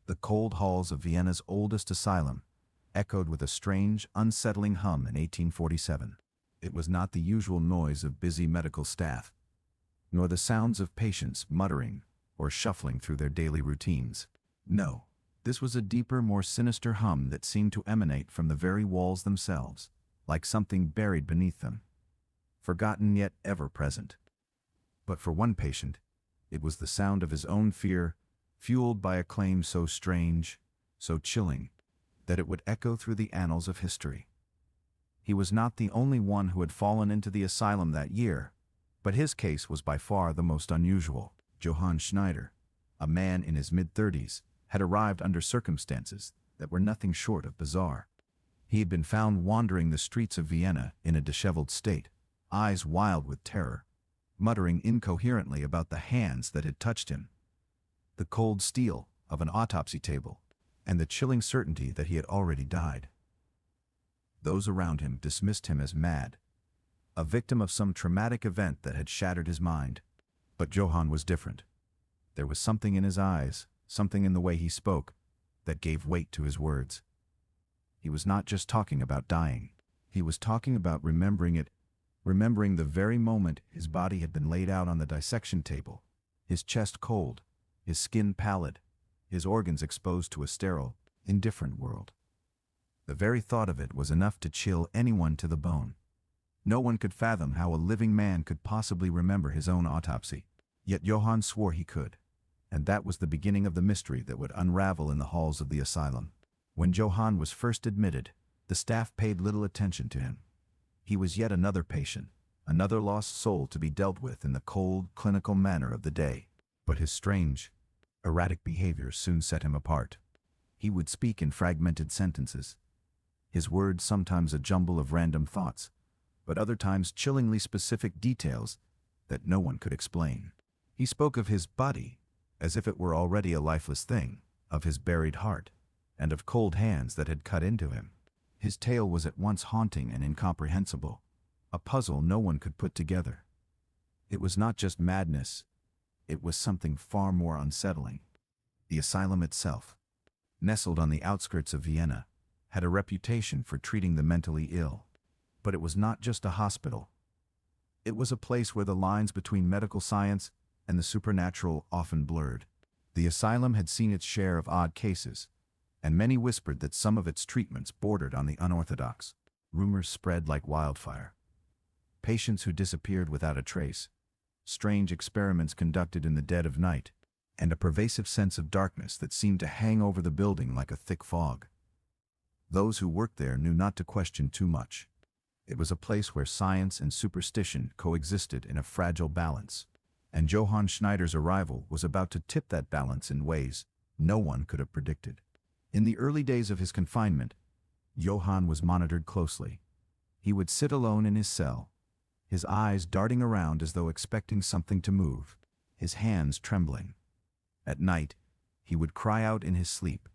The cold halls of Vienna's oldest asylum echoed with a strange, unsettling hum in 1847. It was not the usual noise of busy medical staff, nor the sounds of patients muttering or shuffling through their daily routines. No, this was a deeper, more sinister hum that seemed to emanate from the very walls themselves, like something buried beneath them, forgotten yet ever present. But for one patient, it was the sound of his own fear, fueled by a claim so strange, so chilling, that it would echo through the annals of history. He was not the only one who had fallen into the asylum that year, but his case was by far the most unusual. Johann Schneider, a man in his mid-30s, had arrived under circumstances that were nothing short of bizarre. He had been found wandering the streets of Vienna in a disheveled state, eyes wild with terror, muttering incoherently about the hands that had touched him, the cold steel of an autopsy table, and the chilling certainty that he had already died. Those around him dismissed him as mad, a victim of some traumatic event that had shattered his mind. But Johann was different. There was something in his eyes, something in the way he spoke, that gave weight to his words. He was not just talking about dying. He was talking about remembering it, remembering the very moment his body had been laid out on the dissection table, his chest cold, his skin pallid, his organs exposed to a sterile, indifferent world. The very thought of it was enough to chill anyone to the bone. No one could fathom how a living man could possibly remember his own autopsy. Yet Johann swore he could, and that was the beginning of the mystery that would unravel in the halls of the asylum. When Johann was first admitted, the staff paid little attention to him. He was yet another patient, another lost soul to be dealt with in the cold, clinical manner of the day. But his strange, erratic behavior soon set him apart. He would speak in fragmented sentences, his words sometimes a jumble of random thoughts, but other times chillingly specific details that no one could explain. He spoke of his body as if it were already a lifeless thing, of his buried heart, and of cold hands that had cut into him. His tale was at once haunting and incomprehensible, a puzzle no one could put together. It was not just madness, it was something far more unsettling. The asylum itself, nestled on the outskirts of Vienna, had a reputation for treating the mentally ill. But it was not just a hospital. It was a place where the lines between medical science and the supernatural often blurred. The asylum had seen its share of odd cases, and many whispered that some of its treatments bordered on the unorthodox. Rumors spread like wildfire. Patients who disappeared without a trace, strange experiments conducted in the dead of night, and a pervasive sense of darkness that seemed to hang over the building like a thick fog. Those who worked there knew not to question too much. It was a place where science and superstition coexisted in a fragile balance, and Johann Schneider's arrival was about to tip that balance in ways no one could have predicted. In the early days of his confinement, Johann was monitored closely. He would sit alone in his cell, his eyes darting around as though expecting something to move, his hands trembling. At night, he would cry out in his sleep,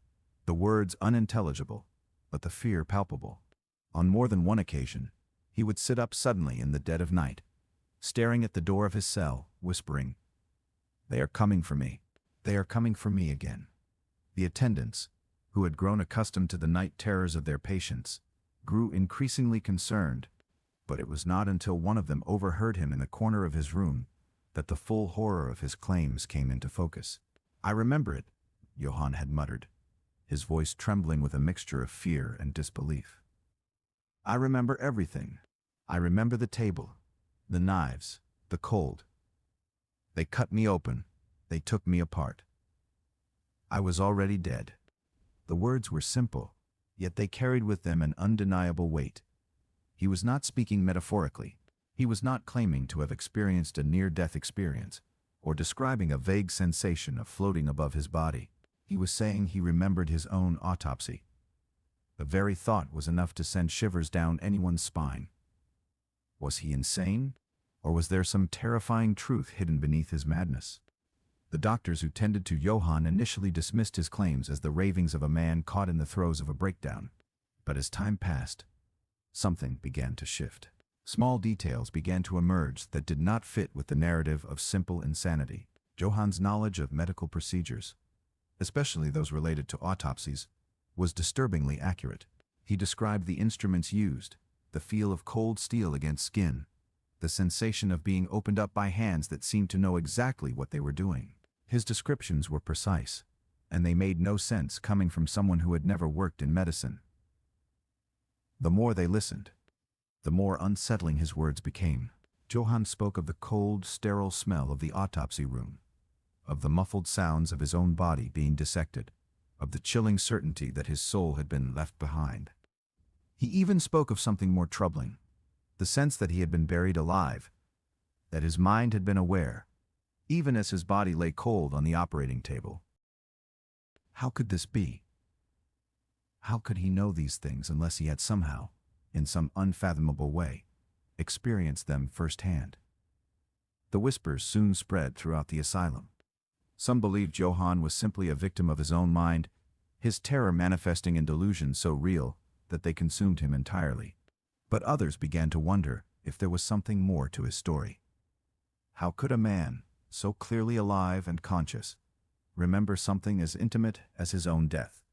the words unintelligible, but the fear palpable. On more than one occasion, he would sit up suddenly in the dead of night, staring at the door of his cell, whispering, "They are coming for me. They are coming for me again." The attendants, who had grown accustomed to the night terrors of their patients, grew increasingly concerned, but it was not until one of them overheard him in the corner of his room that the full horror of his claims came into focus. "I remember it," Johann had muttered, his voice trembling with a mixture of fear and disbelief. "I remember everything. I remember the table, the knives, the cold. They cut me open. They took me apart. I was already dead." The words were simple, yet they carried with them an undeniable weight. He was not speaking metaphorically. He was not claiming to have experienced a near-death experience, or describing a vague sensation of floating above his body. He was saying he remembered his own autopsy. The very thought was enough to send shivers down anyone's spine. Was he insane, or was there some terrifying truth hidden beneath his madness? The doctors who tended to Johann initially dismissed his claims as the ravings of a man caught in the throes of a breakdown. But as time passed, something began to shift. Small details began to emerge that did not fit with the narrative of simple insanity. Johann's knowledge of medical procedures, especially those related to autopsies, was disturbingly accurate. He described the instruments used, the feel of cold steel against skin, the sensation of being opened up by hands that seemed to know exactly what they were doing. His descriptions were precise, and they made no sense coming from someone who had never worked in medicine. The more they listened, the more unsettling his words became. Johann spoke of the cold, sterile smell of the autopsy room, of the muffled sounds of his own body being dissected, of the chilling certainty that his soul had been left behind. He even spoke of something more troubling, the sense that he had been buried alive, that his mind had been aware, even as his body lay cold on the operating table. How could this be? How could he know these things unless he had somehow, in some unfathomable way, experienced them firsthand? The whispers soon spread throughout the asylum. Some believed Johann was simply a victim of his own mind, his terror manifesting in delusions so real that they consumed him entirely. But others began to wonder if there was something more to his story. How could a man, so clearly alive and conscious, remember something as intimate as his own death?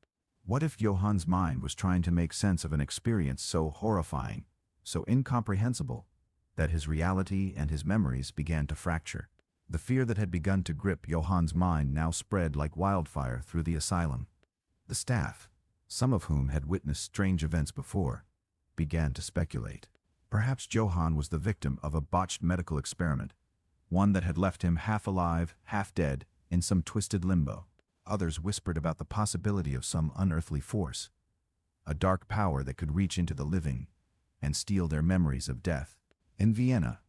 What if Johann's mind was trying to make sense of an experience so horrifying, so incomprehensible, that his reality and his memories began to fracture? The fear that had begun to grip Johann's mind now spread like wildfire through the asylum. The staff, some of whom had witnessed strange events before, began to speculate. Perhaps Johann was the victim of a botched medical experiment, one that had left him half alive, half dead, in some twisted limbo. Others whispered about the possibility of some unearthly force, a dark power that could reach into the living and steal their memories of death. In Vienna,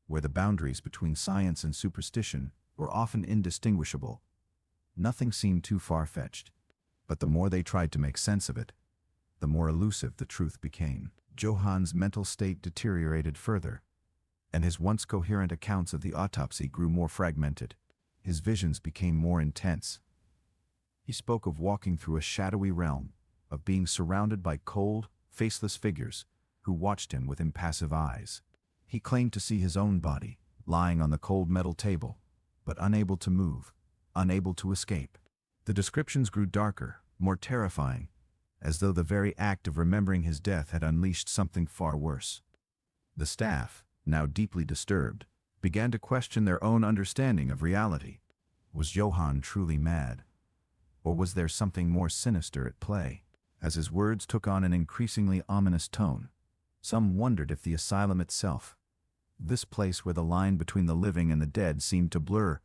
where the boundaries between science and superstition were often indistinguishable, nothing seemed too far-fetched. But the more they tried to make sense of it, the more elusive the truth became. Johann's mental state deteriorated further, and his once coherent accounts of the autopsy grew more fragmented. His visions became more intense. He spoke of walking through a shadowy realm, of being surrounded by cold, faceless figures who watched him with impassive eyes. He claimed to see his own body, lying on the cold metal table, but unable to move, unable to escape. The descriptions grew darker, more terrifying, as though the very act of remembering his death had unleashed something far worse. The staff, now deeply disturbed, began to question their own understanding of reality. Was Johann truly mad? Or was there something more sinister at play? As his words took on an increasingly ominous tone, some wondered if the asylum itself, this place where the line between the living and the dead seemed to blur,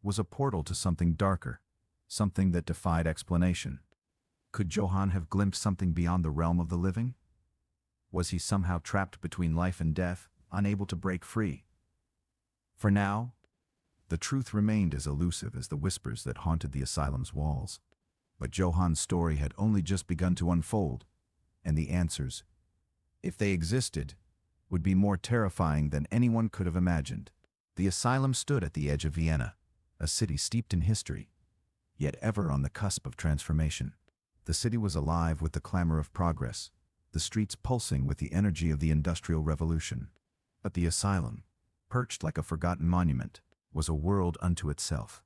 was a portal to something darker, something that defied explanation. Could Johann have glimpsed something beyond the realm of the living? Was he somehow trapped between life and death, unable to break free? For now, the truth remained as elusive as the whispers that haunted the asylum's walls. But Johann's story had only just begun to unfold, and the answers, if they existed, would be more terrifying than anyone could have imagined. The asylum stood at the edge of Vienna, a city steeped in history, yet ever on the cusp of transformation. The city was alive with the clamor of progress, the streets pulsing with the energy of the Industrial Revolution. But the asylum, perched like a forgotten monument, was a world unto itself.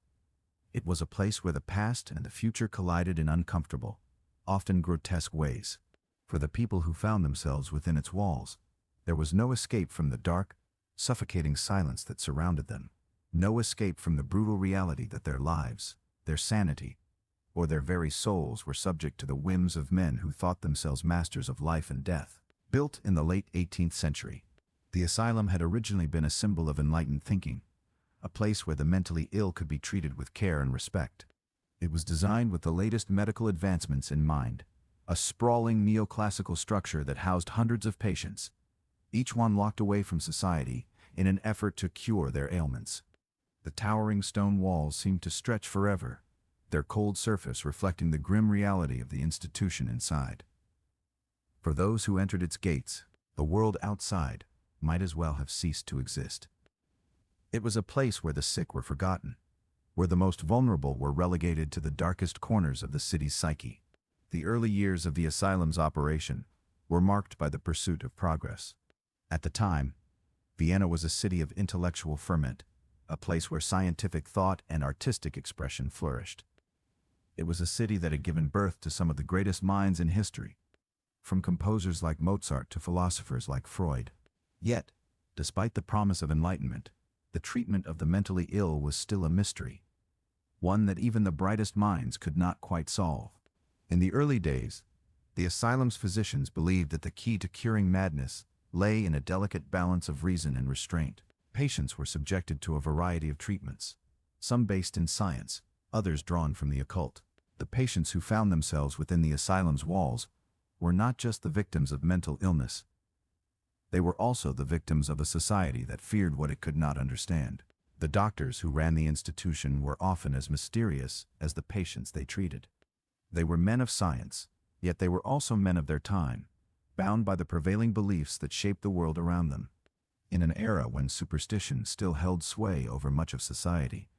It was a place where the past and the future collided in uncomfortable, often grotesque ways. For the people who found themselves within its walls, there was no escape from the dark, suffocating silence that surrounded them. No escape from the brutal reality that their lives, their sanity, or their very souls were subject to the whims of men who thought themselves masters of life and death. Built in the late 18th century, the asylum had originally been a symbol of enlightened thinking, a place where the mentally ill could be treated with care and respect. It was designed with the latest medical advancements in mind, a sprawling neoclassical structure that housed hundreds of patients, each one locked away from society in an effort to cure their ailments. The towering stone walls seemed to stretch forever, their cold surface reflecting the grim reality of the institution inside. For those who entered its gates, the world outside might as well have ceased to exist. It was a place where the sick were forgotten, where the most vulnerable were relegated to the darkest corners of the city's psyche. The early years of the asylum's operation were marked by the pursuit of progress. At the time, Vienna was a city of intellectual ferment, a place where scientific thought and artistic expression flourished. It was a city that had given birth to some of the greatest minds in history, from composers like Mozart to philosophers like Freud. Yet, despite the promise of enlightenment, the treatment of the mentally ill was still a mystery, one that even the brightest minds could not quite solve. In the early days, the asylum's physicians believed that the key to curing madness lay in a delicate balance of reason and restraint. Patients were subjected to a variety of treatments, some based in science, others drawn from the occult. The patients who found themselves within the asylum's walls were not just the victims of mental illness. They were also the victims of a society that feared what it could not understand. The doctors who ran the institution were often as mysterious as the patients they treated. They were men of science, yet they were also men of their time, bound by the prevailing beliefs that shaped the world around them. In an era when superstition still held sway over much of society,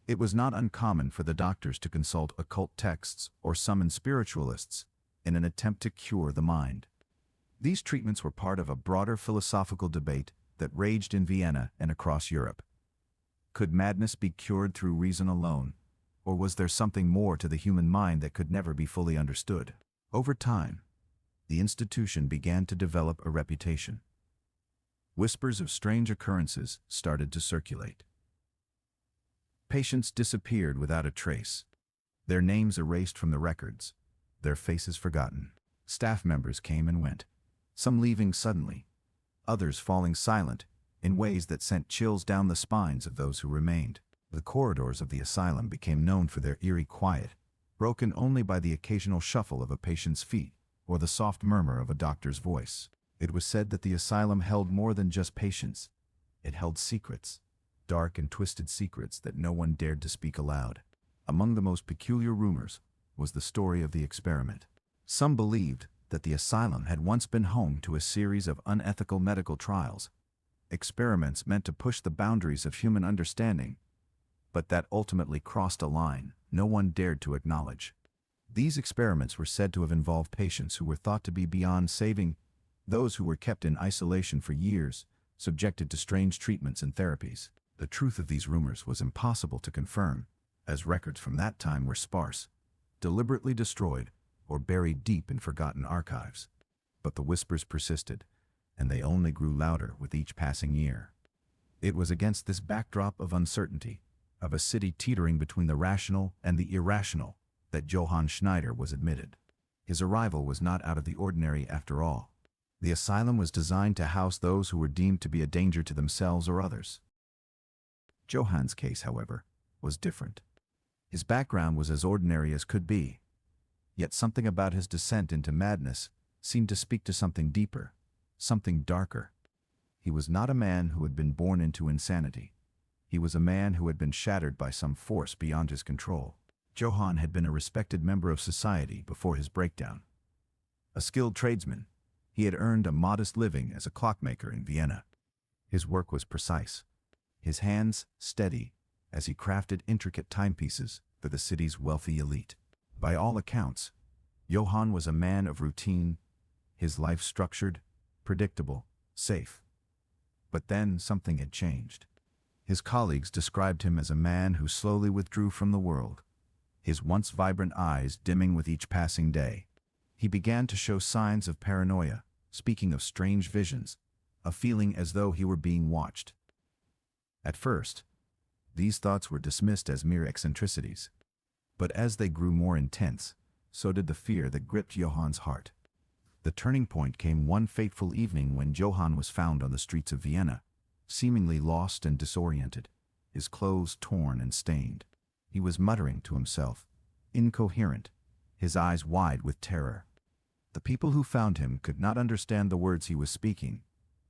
it was not uncommon for the doctors to consult occult texts or summon spiritualists in an attempt to cure the mind. These treatments were part of a broader philosophical debate that raged in Vienna and across Europe. Could madness be cured through reason alone, or was there something more to the human mind that could never be fully understood? Over time, the institution began to develop a reputation. Whispers of strange occurrences started to circulate. Patients disappeared without a trace, their names erased from the records, their faces forgotten. Staff members came and went, some leaving suddenly, others falling silent in ways that sent chills down the spines of those who remained. The corridors of the asylum became known for their eerie quiet, broken only by the occasional shuffle of a patient's feet or the soft murmur of a doctor's voice. It was said that the asylum held more than just patients. It held secrets, dark and twisted secrets that no one dared to speak aloud. Among the most peculiar rumors was the story of the experiment. Some believed that the asylum had once been home to a series of unethical medical trials, experiments meant to push the boundaries of human understanding, but that ultimately crossed a line no one dared to acknowledge. These experiments were said to have involved patients who were thought to be beyond saving, those who were kept in isolation for years, subjected to strange treatments and therapies. The truth of these rumors was impossible to confirm, as records from that time were sparse, deliberately destroyed, or buried deep in forgotten archives. But the whispers persisted, and they only grew louder with each passing year. It was against this backdrop of uncertainty, of a city teetering between the rational and the irrational, that Johann Schneider was admitted. His arrival was not out of the ordinary after all. The asylum was designed to house those who were deemed to be a danger to themselves or others. Johann's case, however, was different. His background was as ordinary as could be, yet something about his descent into madness seemed to speak to something deeper, something darker. He was not a man who had been born into insanity. He was a man who had been shattered by some force beyond his control. Johann had been a respected member of society before his breakdown. A skilled tradesman, he had earned a modest living as a clockmaker in Vienna. His work was precise, his hands steady as he crafted intricate timepieces for the city's wealthy elite. By all accounts, Johann was a man of routine, his life structured, predictable, safe. But then something had changed. His colleagues described him as a man who slowly withdrew from the world, his once vibrant eyes dimming with each passing day. He began to show signs of paranoia, speaking of strange visions, a feeling as though he were being watched. At first, these thoughts were dismissed as mere eccentricities. But as they grew more intense, so did the fear that gripped Johann's heart. The turning point came one fateful evening when Johann was found on the streets of Vienna, seemingly lost and disoriented, his clothes torn and stained. He was muttering to himself, incoherent, his eyes wide with terror. The people who found him could not understand the words he was speaking,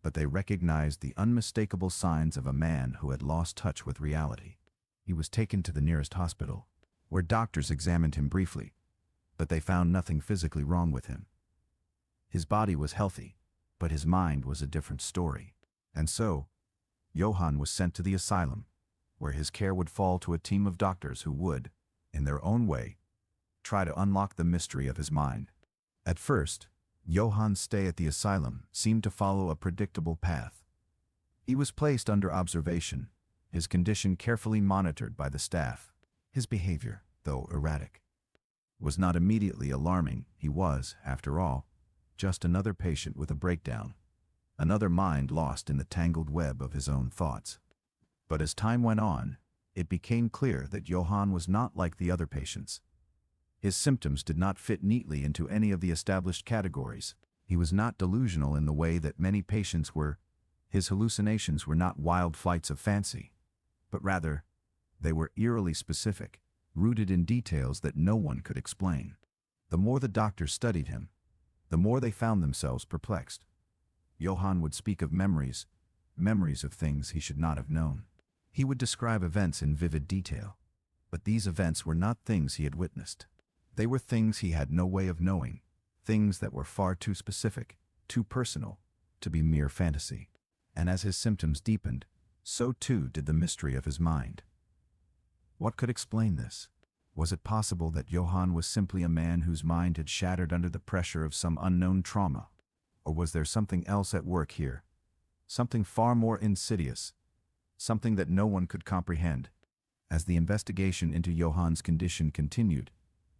but they recognized the unmistakable signs of a man who had lost touch with reality. He was taken to the nearest hospital, where doctors examined him briefly, but they found nothing physically wrong with him. His body was healthy, but his mind was a different story. And so, Johann was sent to the asylum, where his care would fall to a team of doctors who would, in their own way, try to unlock the mystery of his mind. At first, Johann's stay at the asylum seemed to follow a predictable path. He was placed under observation, his condition carefully monitored by the staff. His behavior, though erratic, was not immediately alarming. He was, after all, just another patient with a breakdown, another mind lost in the tangled web of his own thoughts. But as time went on, it became clear that Johann was not like the other patients. His symptoms did not fit neatly into any of the established categories. He was not delusional in the way that many patients were. His hallucinations were not wild flights of fancy, but rather, they were eerily specific, rooted in details that no one could explain. The more the doctors studied him, the more they found themselves perplexed. Johann would speak of memories of things he should not have known. He would describe events in vivid detail, but these events were not things he had witnessed. They were things he had no way of knowing, things that were far too specific, too personal, to be mere fantasy. And as his symptoms deepened, so too did the mystery of his mind. What could explain this? Was it possible that Johann was simply a man whose mind had shattered under the pressure of some unknown trauma? Or was there something else at work here? Something far more insidious, something that no one could comprehend. As the investigation into Johann's condition continued,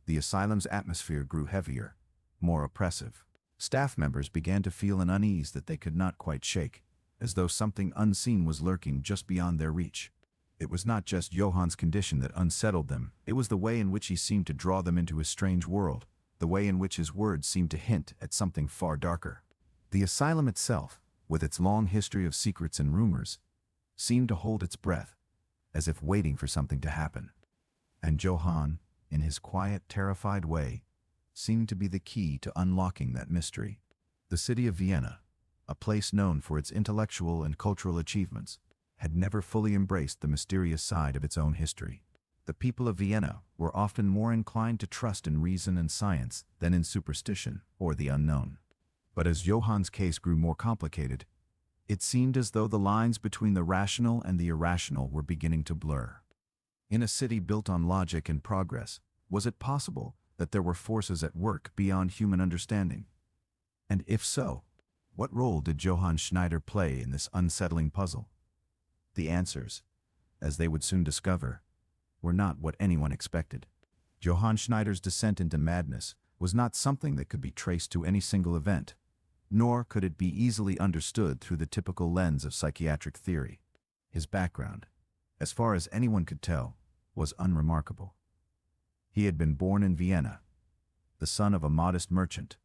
the asylum's atmosphere grew heavier, more oppressive. Staff members began to feel an unease that they could not quite shake, as though something unseen was lurking just beyond their reach. It was not just Johann's condition that unsettled them, it was the way in which he seemed to draw them into his strange world, the way in which his words seemed to hint at something far darker. The asylum itself, with its long history of secrets and rumors, seemed to hold its breath, as if waiting for something to happen. And Johann, in his quiet, terrified way, seemed to be the key to unlocking that mystery. The city of Vienna, a place known for its intellectual and cultural achievements, had never fully embraced the mysterious side of its own history. The people of Vienna were often more inclined to trust in reason and science than in superstition or the unknown. But as Johann's case grew more complicated, it seemed as though the lines between the rational and the irrational were beginning to blur. In a city built on logic and progress, was it possible that there were forces at work beyond human understanding? And if so, what role did Johann Schneider play in this unsettling puzzle? The answers, as they would soon discover, were not what anyone expected. Johann Schneider's descent into madness was not something that could be traced to any single event, nor could it be easily understood through the typical lens of psychiatric theory. His background, as far as anyone could tell, was unremarkable. He had been born in Vienna, the son of a modest merchant,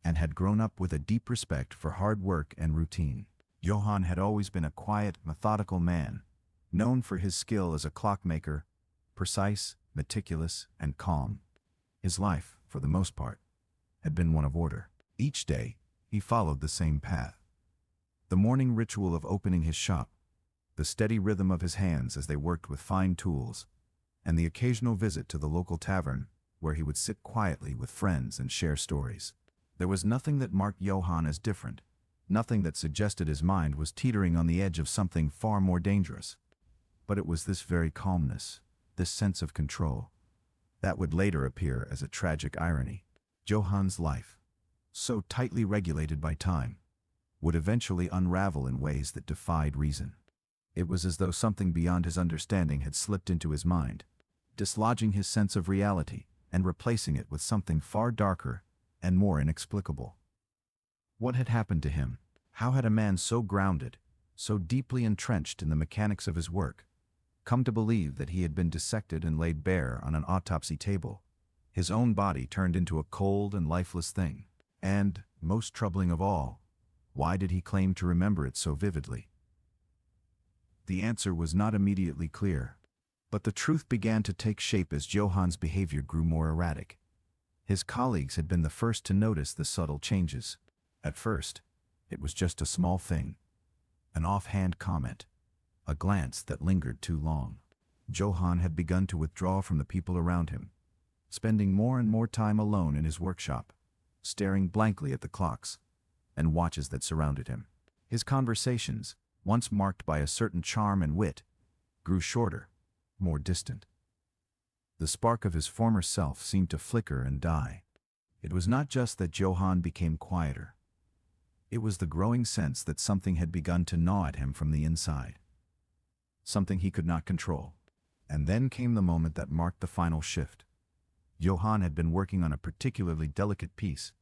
and had grown up with a deep respect for hard work and routine. Johann had always been a quiet, methodical man, known for his skill as a clockmaker, precise, meticulous, and calm. His life, for the most part, had been one of order. Each day, he followed the same path. The morning ritual of opening his shop, the steady rhythm of his hands as they worked with fine tools, and the occasional visit to the local tavern, where he would sit quietly with friends and share stories. There was nothing that marked Johann as different, nothing that suggested his mind was teetering on the edge of something far more dangerous. But it was this very calmness, this sense of control, that would later appear as a tragic irony. Johann's life, so tightly regulated by time, would eventually unravel in ways that defied reason. It was as though something beyond his understanding had slipped into his mind, dislodging his sense of reality and replacing it with something far darker and more inexplicable. What had happened to him? How had a man so grounded, so deeply entrenched in the mechanics of his work, come to believe that he had been dissected and laid bare on an autopsy table, his own body turned into a cold and lifeless thing? And, most troubling of all, why did he claim to remember it so vividly? The answer was not immediately clear, but the truth began to take shape as Johann's behavior grew more erratic. His colleagues had been the first to notice the subtle changes. At first, it was just a small thing, an offhand comment, a glance that lingered too long. Johann had begun to withdraw from the people around him, spending more and more time alone in his workshop, staring blankly at the clocks and watches that surrounded him. His conversations, once marked by a certain charm and wit, grew shorter, more distant. The spark of his former self seemed to flicker and die. It was not just that Johann became quieter. It was the growing sense that something had begun to gnaw at him from the inside. Something he could not control. And then came the moment that marked the final shift. Johann had been working on a particularly delicate piece,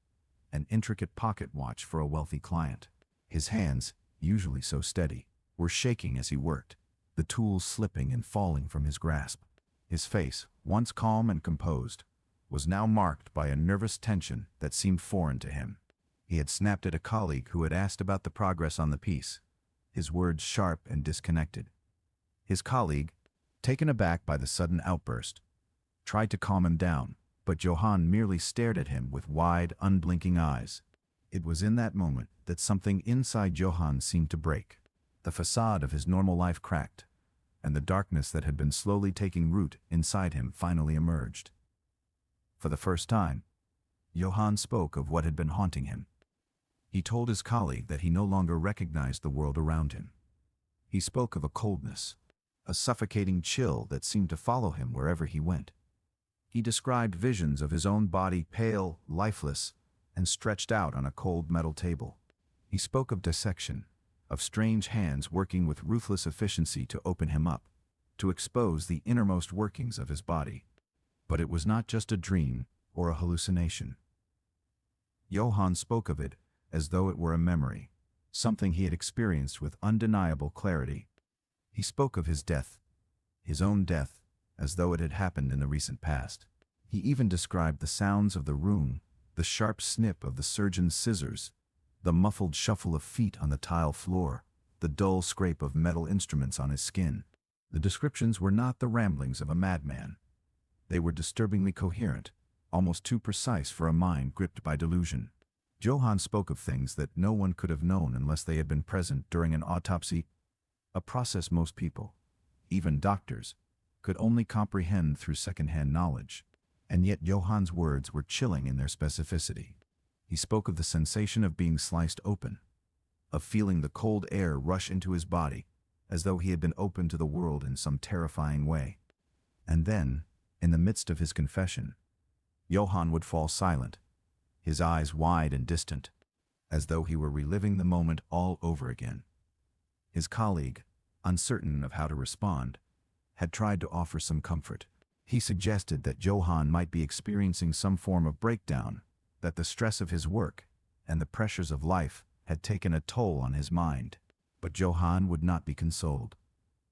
an intricate pocket watch for a wealthy client. His hands, usually so steady, were shaking as he worked, the tools slipping and falling from his grasp. His face, once calm and composed, was now marked by a nervous tension that seemed foreign to him. He had snapped at a colleague who had asked about the progress on the piece, his words sharp and disconnected. His colleague, taken aback by the sudden outburst, tried to calm him down, but Johann merely stared at him with wide, unblinking eyes. It was in that moment that something inside Johann seemed to break. The facade of his normal life cracked, and the darkness that had been slowly taking root inside him finally emerged. For the first time, Johann spoke of what had been haunting him. He told his colleague that he no longer recognized the world around him. He spoke of a coldness, a suffocating chill that seemed to follow him wherever he went. He described visions of his own body pale, lifeless, and stretched out on a cold metal table. He spoke of dissection, of strange hands working with ruthless efficiency to open him up, to expose the innermost workings of his body. But it was not just a dream or a hallucination. Johann spoke of it as though it were a memory, something he had experienced with undeniable clarity. He spoke of his death, his own death, as though it had happened in the recent past. He even described the sounds of the room, the sharp snip of the surgeon's scissors, the muffled shuffle of feet on the tile floor, the dull scrape of metal instruments on his skin. The descriptions were not the ramblings of a madman. They were disturbingly coherent, almost too precise for a mind gripped by delusion. Johann spoke of things that no one could have known unless they had been present during an autopsy, a process most people, even doctors, could only comprehend through second-hand knowledge. And yet Johann's words were chilling in their specificity. He spoke of the sensation of being sliced open, of feeling the cold air rush into his body, as though he had been opened to the world in some terrifying way. And then, in the midst of his confession, Johann would fall silent, his eyes wide and distant, as though he were reliving the moment all over again. His colleague, uncertain of how to respond, had tried to offer some comfort. He suggested that Johann might be experiencing some form of breakdown, that the stress of his work and the pressures of life had taken a toll on his mind. But Johann would not be consoled.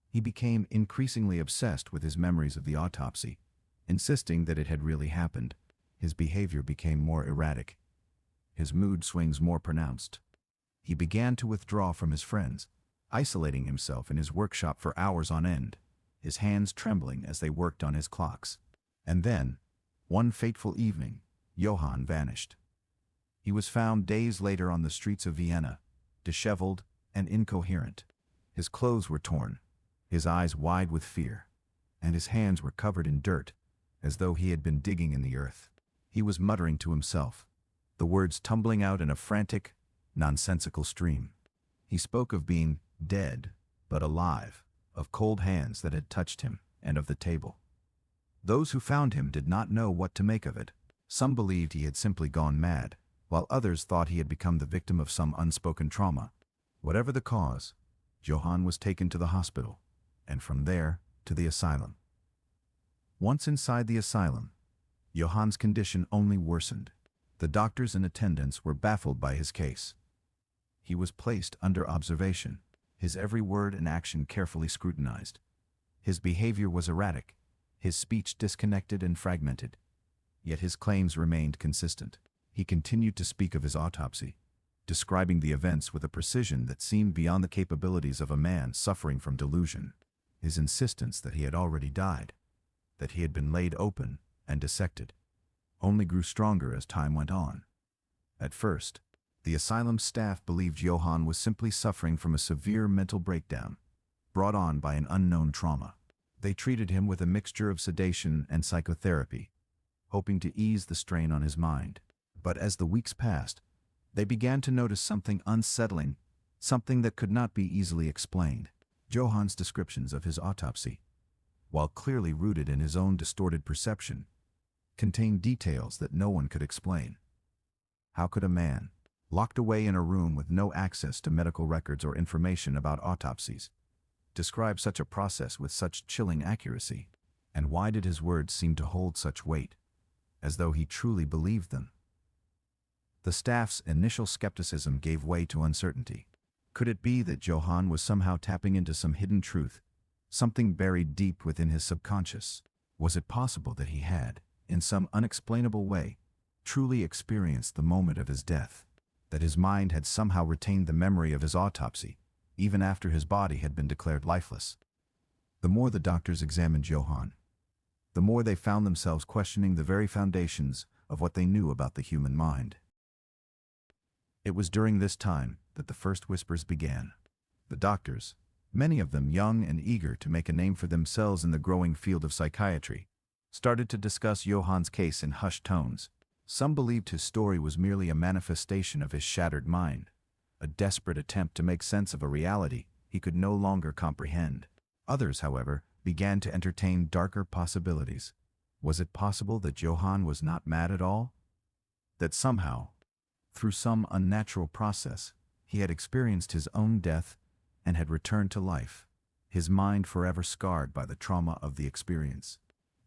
He became increasingly obsessed with his memories of the autopsy, insisting that it had really happened. His behavior became more erratic, his mood swings more pronounced. He began to withdraw from his friends, isolating himself in his workshop for hours on end, his hands trembling as they worked on his clocks. And then, one fateful evening, Johann vanished. He was found days later on the streets of Vienna, disheveled and incoherent. His clothes were torn, his eyes wide with fear, and his hands were covered in dirt, as though he had been digging in the earth. He was muttering to himself, the words tumbling out in a frantic, nonsensical stream. He spoke of being dead, but alive, of cold hands that had touched him, and of the table. Those who found him did not know what to make of it. Some believed he had simply gone mad, while others thought he had become the victim of some unspoken trauma. Whatever the cause, Johann was taken to the hospital, and from there to the asylum. Once inside the asylum, Johann's condition only worsened. The doctors and attendants were baffled by his case. He was placed under observation, his every word and action carefully scrutinized. His behavior was erratic, his speech disconnected and fragmented. Yet his claims remained consistent. He continued to speak of his autopsy, describing the events with a precision that seemed beyond the capabilities of a man suffering from delusion. His insistence that he had already died, that he had been laid open and dissected, only grew stronger as time went on. At first, the asylum staff believed Johann was simply suffering from a severe mental breakdown, brought on by an unknown trauma. They treated him with a mixture of sedation and psychotherapy, hoping to ease the strain on his mind. But as the weeks passed, they began to notice something unsettling, something that could not be easily explained. Johann's descriptions of his autopsy, while clearly rooted in his own distorted perception, contained details that no one could explain. How could a man, locked away in a room with no access to medical records or information about autopsies, describe such a process with such chilling accuracy? And why did his words seem to hold such weight? as though he truly believed them. The staff's initial skepticism gave way to uncertainty. Could it be that Johann was somehow tapping into some hidden truth, something buried deep within his subconscious? Was it possible that he had, in some unexplainable way, truly experienced the moment of his death? That his mind had somehow retained the memory of his autopsy, even after his body had been declared lifeless? The more the doctors examined Johann, the more they found themselves questioning the very foundations of what they knew about the human mind. It was during this time that the first whispers began. The doctors, many of them young and eager to make a name for themselves in the growing field of psychiatry, started to discuss Johann's case in hushed tones. Some believed his story was merely a manifestation of his shattered mind, a desperate attempt to make sense of a reality he could no longer comprehend. Others, however, began to entertain darker possibilities. Was it possible that Johann was not mad at all? That somehow, through some unnatural process, he had experienced his own death and had returned to life, his mind forever scarred by the trauma of the experience?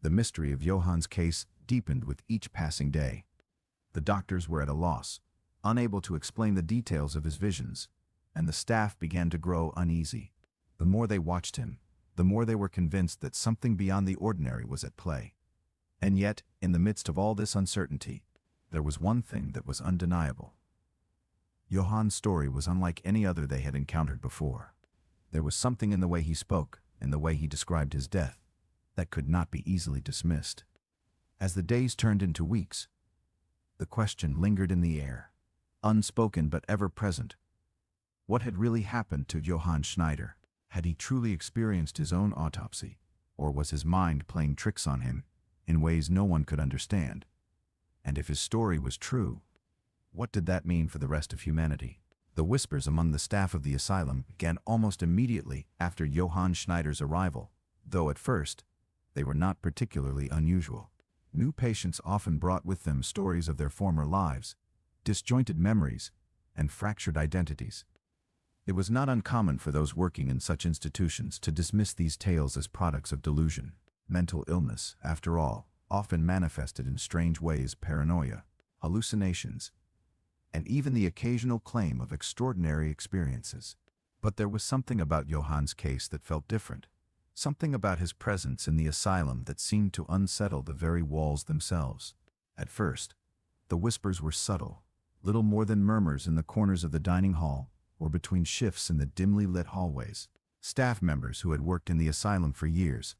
The mystery of Johann's case deepened with each passing day. The doctors were at a loss, unable to explain the details of his visions, and the staff began to grow uneasy. The more they watched him, the more they were convinced that something beyond the ordinary was at play. And yet, in the midst of all this uncertainty, there was one thing that was undeniable. Johann's story was unlike any other they had encountered before. There was something in the way he spoke, in the way he described his death, that could not be easily dismissed. As the days turned into weeks, the question lingered in the air, unspoken but ever present. What had really happened to Johann Schneider? Had he truly experienced his own autopsy, or was his mind playing tricks on him in ways no one could understand? And if his story was true, what did that mean for the rest of humanity? The whispers among the staff of the asylum began almost immediately after Johann Schneider's arrival, though at first, they were not particularly unusual. New patients often brought with them stories of their former lives, disjointed memories, and fractured identities. It was not uncommon for those working in such institutions to dismiss these tales as products of delusion. Mental illness, after all, often manifested in strange ways: paranoia, hallucinations, and even the occasional claim of extraordinary experiences. But there was something about Johann's case that felt different. Something about his presence in the asylum that seemed to unsettle the very walls themselves. At first, the whispers were subtle, little more than murmurs in the corners of the dining hall or between shifts in the dimly lit hallways. Staff members who had worked in the asylum for years,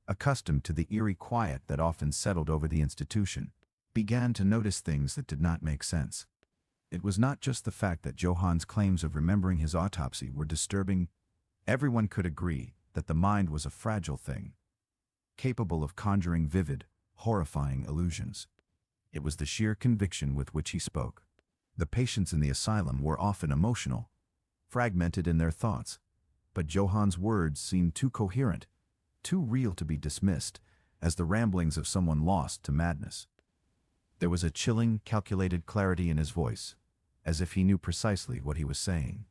accustomed to the eerie quiet that often settled over the institution, began to notice things that did not make sense. It was not just the fact that Johann's claims of remembering his autopsy were disturbing. Everyone could agree that the mind was a fragile thing, capable of conjuring vivid, horrifying illusions. It was the sheer conviction with which he spoke. The patients in the asylum were often emotional, fragmented in their thoughts, but Johann's words seemed too coherent, too real to be dismissed as the ramblings of someone lost to madness. There was a chilling, calculated clarity in his voice, as if he knew precisely what he was saying.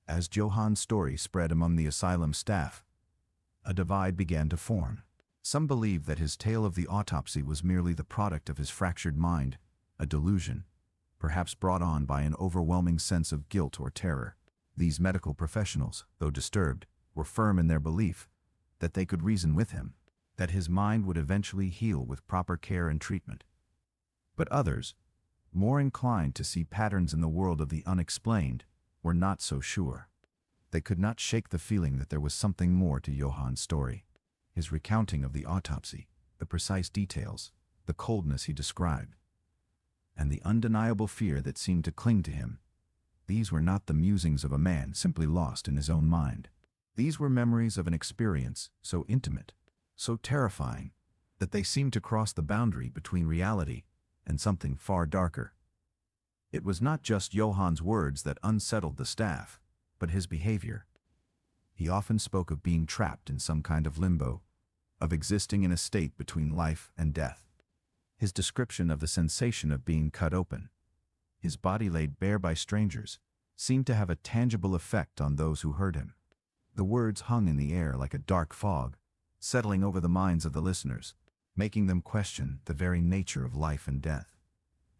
As Johann's story spread among the asylum staff, a divide began to form. Some believed that his tale of the autopsy was merely the product of his fractured mind, a delusion, perhaps brought on by an overwhelming sense of guilt or terror. These medical professionals, though disturbed, were firm in their belief that they could reason with him, that his mind would eventually heal with proper care and treatment. But others, more inclined to see patterns in the world of the unexplained, were not so sure. They could not shake the feeling that there was something more to Johann's story. His recounting of the autopsy, the precise details, the coldness he described, and the undeniable fear that seemed to cling to him, these were not the musings of a man simply lost in his own mind. These were memories of an experience so intimate, so terrifying, that they seemed to cross the boundary between reality and something far darker. It was not just Johann's words that unsettled the staff, but his behavior. He often spoke of being trapped in some kind of limbo, of existing in a state between life and death. His description of the sensation of being cut open, his body laid bare by strangers, seemed to have a tangible effect on those who heard him. The words hung in the air like a dark fog, settling over the minds of the listeners, making them question the very nature of life and death.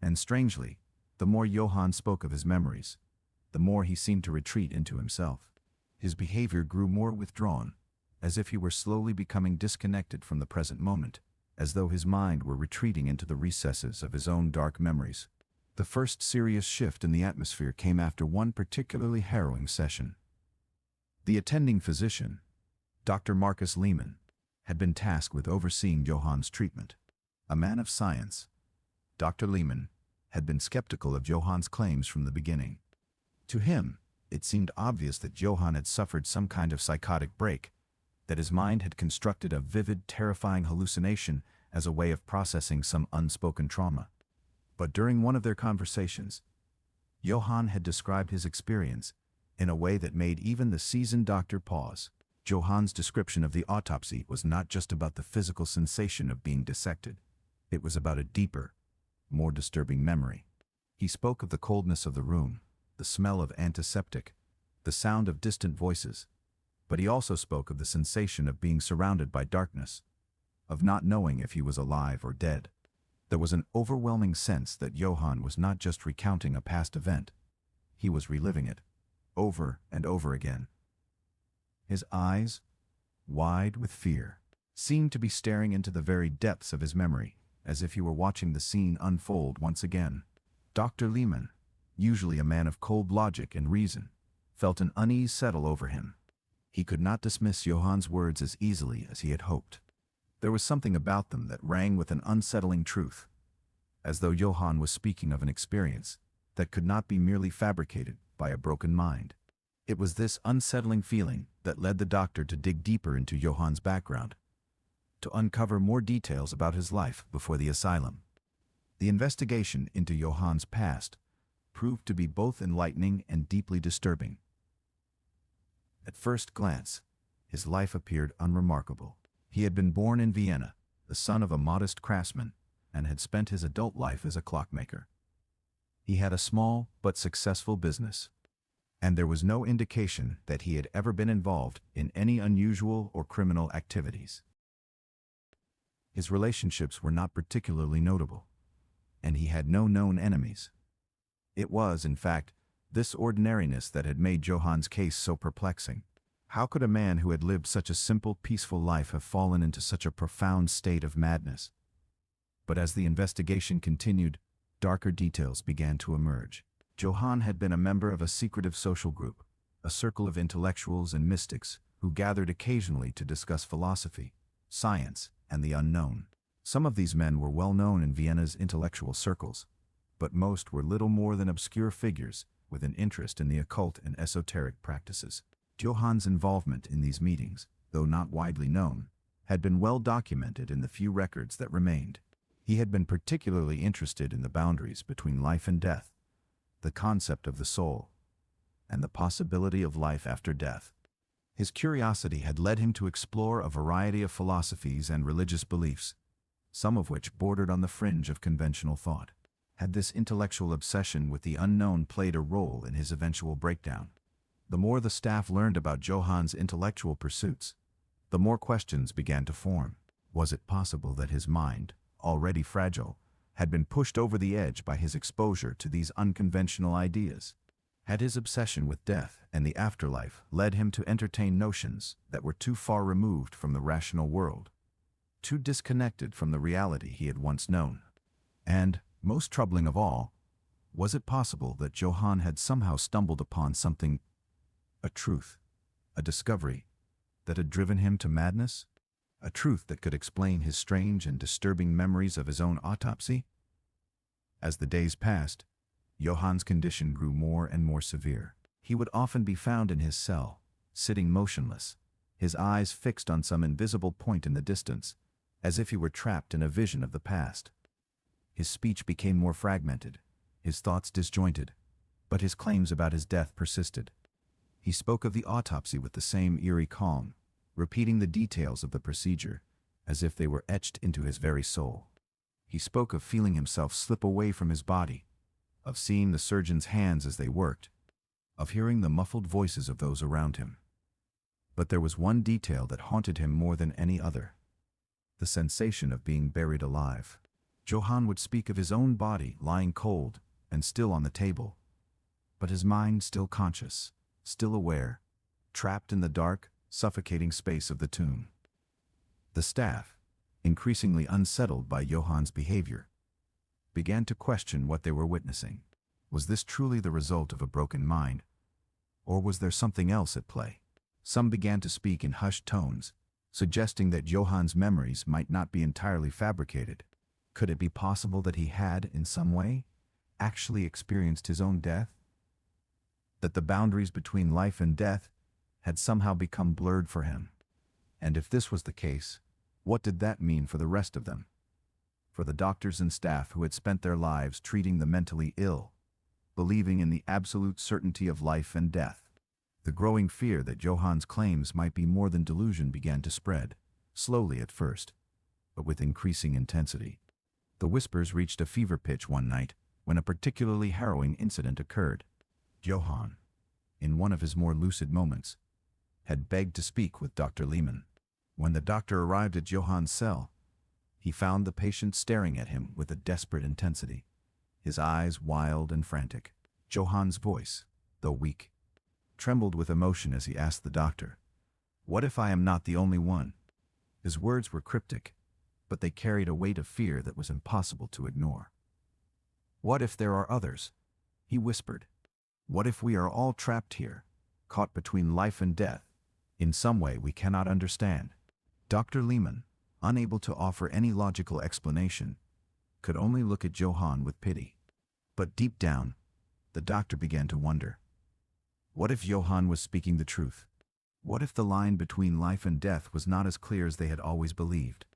And strangely, the more Johann spoke of his memories, the more he seemed to retreat into himself. His behavior grew more withdrawn, as if he were slowly becoming disconnected from the present moment, as though his mind were retreating into the recesses of his own dark memories. The first serious shift in the atmosphere came after one particularly harrowing session. The attending physician, Dr. Marcus Lehmann, had been tasked with overseeing Johann's treatment. A man of science, Dr. Lehmann had been skeptical of Johann's claims from the beginning. To him, it seemed obvious that Johann had suffered some kind of psychotic break, that his mind had constructed a vivid, terrifying hallucination as a way of processing some unspoken trauma. But during one of their conversations, Johann had described his experience in a way that made even the seasoned doctor pause. Johann's description of the autopsy was not just about the physical sensation of being dissected. It was about a deeper, more disturbing memory. He spoke of the coldness of the room, the smell of antiseptic, the sound of distant voices, but he also spoke of the sensation of being surrounded by darkness, of not knowing if he was alive or dead. There was an overwhelming sense that Johann was not just recounting a past event, he was reliving it, over and over again. His eyes, wide with fear, seemed to be staring into the very depths of his memory, as if he were watching the scene unfold once again. Dr. Lehmann, usually a man of cold logic and reason, felt an unease settle over him. He could not dismiss Johann's words as easily as he had hoped. There was something about them that rang with an unsettling truth, as though Johann was speaking of an experience that could not be merely fabricated by a broken mind. It was this unsettling feeling that led the doctor to dig deeper into Johann's background, to uncover more details about his life before the asylum. The investigation into Johann's past proved to be both enlightening and deeply disturbing. At first glance, his life appeared unremarkable. He had been born in Vienna, the son of a modest craftsman, and had spent his adult life as a clockmaker. He had a small but successful business, and there was no indication that he had ever been involved in any unusual or criminal activities. His relationships were not particularly notable, and he had no known enemies. It was, in fact, this ordinariness that had made Johann's case so perplexing. How could a man who had lived such a simple, peaceful life have fallen into such a profound state of madness? But as the investigation continued, darker details began to emerge. Johann had been a member of a secretive social group, a circle of intellectuals and mystics who gathered occasionally to discuss philosophy, science, and the unknown. Some of these men were well known in Vienna's intellectual circles, but most were little more than obscure figures with an interest in the occult and esoteric practices. Johann's involvement in these meetings, though not widely known, had been well documented in the few records that remained. He had been particularly interested in the boundaries between life and death, the concept of the soul, and the possibility of life after death. His curiosity had led him to explore a variety of philosophies and religious beliefs, some of which bordered on the fringe of conventional thought. Had this intellectual obsession with the unknown played a role in his eventual breakdown? The more the staff learned about Johann's intellectual pursuits, the more questions began to form. Was it possible that his mind, already fragile, had been pushed over the edge by his exposure to these unconventional ideas? Had his obsession with death and the afterlife led him to entertain notions that were too far removed from the rational world, too disconnected from the reality he had once known? And, most troubling of all, was it possible that Johann had somehow stumbled upon something, a truth, a discovery, that had driven him to madness? A truth that could explain his strange and disturbing memories of his own autopsy? As the days passed, Johann's condition grew more and more severe. He would often be found in his cell, sitting motionless, his eyes fixed on some invisible point in the distance, as if he were trapped in a vision of the past. His speech became more fragmented, his thoughts disjointed, but his claims about his death persisted. He spoke of the autopsy with the same eerie calm, repeating the details of the procedure, as if they were etched into his very soul. He spoke of feeling himself slip away from his body, of seeing the surgeon's hands as they worked, of hearing the muffled voices of those around him. But there was one detail that haunted him more than any other: the sensation of being buried alive. Johann would speak of his own body lying cold and still on the table, but his mind still conscious, still aware, trapped in the dark, suffocating space of the tomb. The staff, increasingly unsettled by Johann's behavior, began to question what they were witnessing. Was this truly the result of a broken mind, or was there something else at play? Some began to speak in hushed tones, suggesting that Johann's memories might not be entirely fabricated. Could it be possible that he had, in some way, actually experienced his own death? That the boundaries between life and death had somehow become blurred for him? And if this was the case, what did that mean for the rest of them? For the doctors and staff who had spent their lives treating the mentally ill, believing in the absolute certainty of life and death. The growing fear that Johann's claims might be more than delusion began to spread, slowly at first, but with increasing intensity. The whispers reached a fever pitch one night when a particularly harrowing incident occurred. Johann, in one of his more lucid moments, had begged to speak with Dr. Lehmann. When the doctor arrived at Johann's cell, he found the patient staring at him with a desperate intensity, his eyes wild and frantic. Johann's voice, though weak, trembled with emotion as he asked the doctor, "What if I am not the only one?" His words were cryptic, but they carried a weight of fear that was impossible to ignore. "What if there are others?" he whispered. "What if we are all trapped here, caught between life and death, in some way we cannot understand?" Dr. Lehmann, unable to offer any logical explanation, could only look at Johann with pity. But deep down, the doctor began to wonder. What if Johann was speaking the truth? What if the line between life and death was not as clear as they had always believed?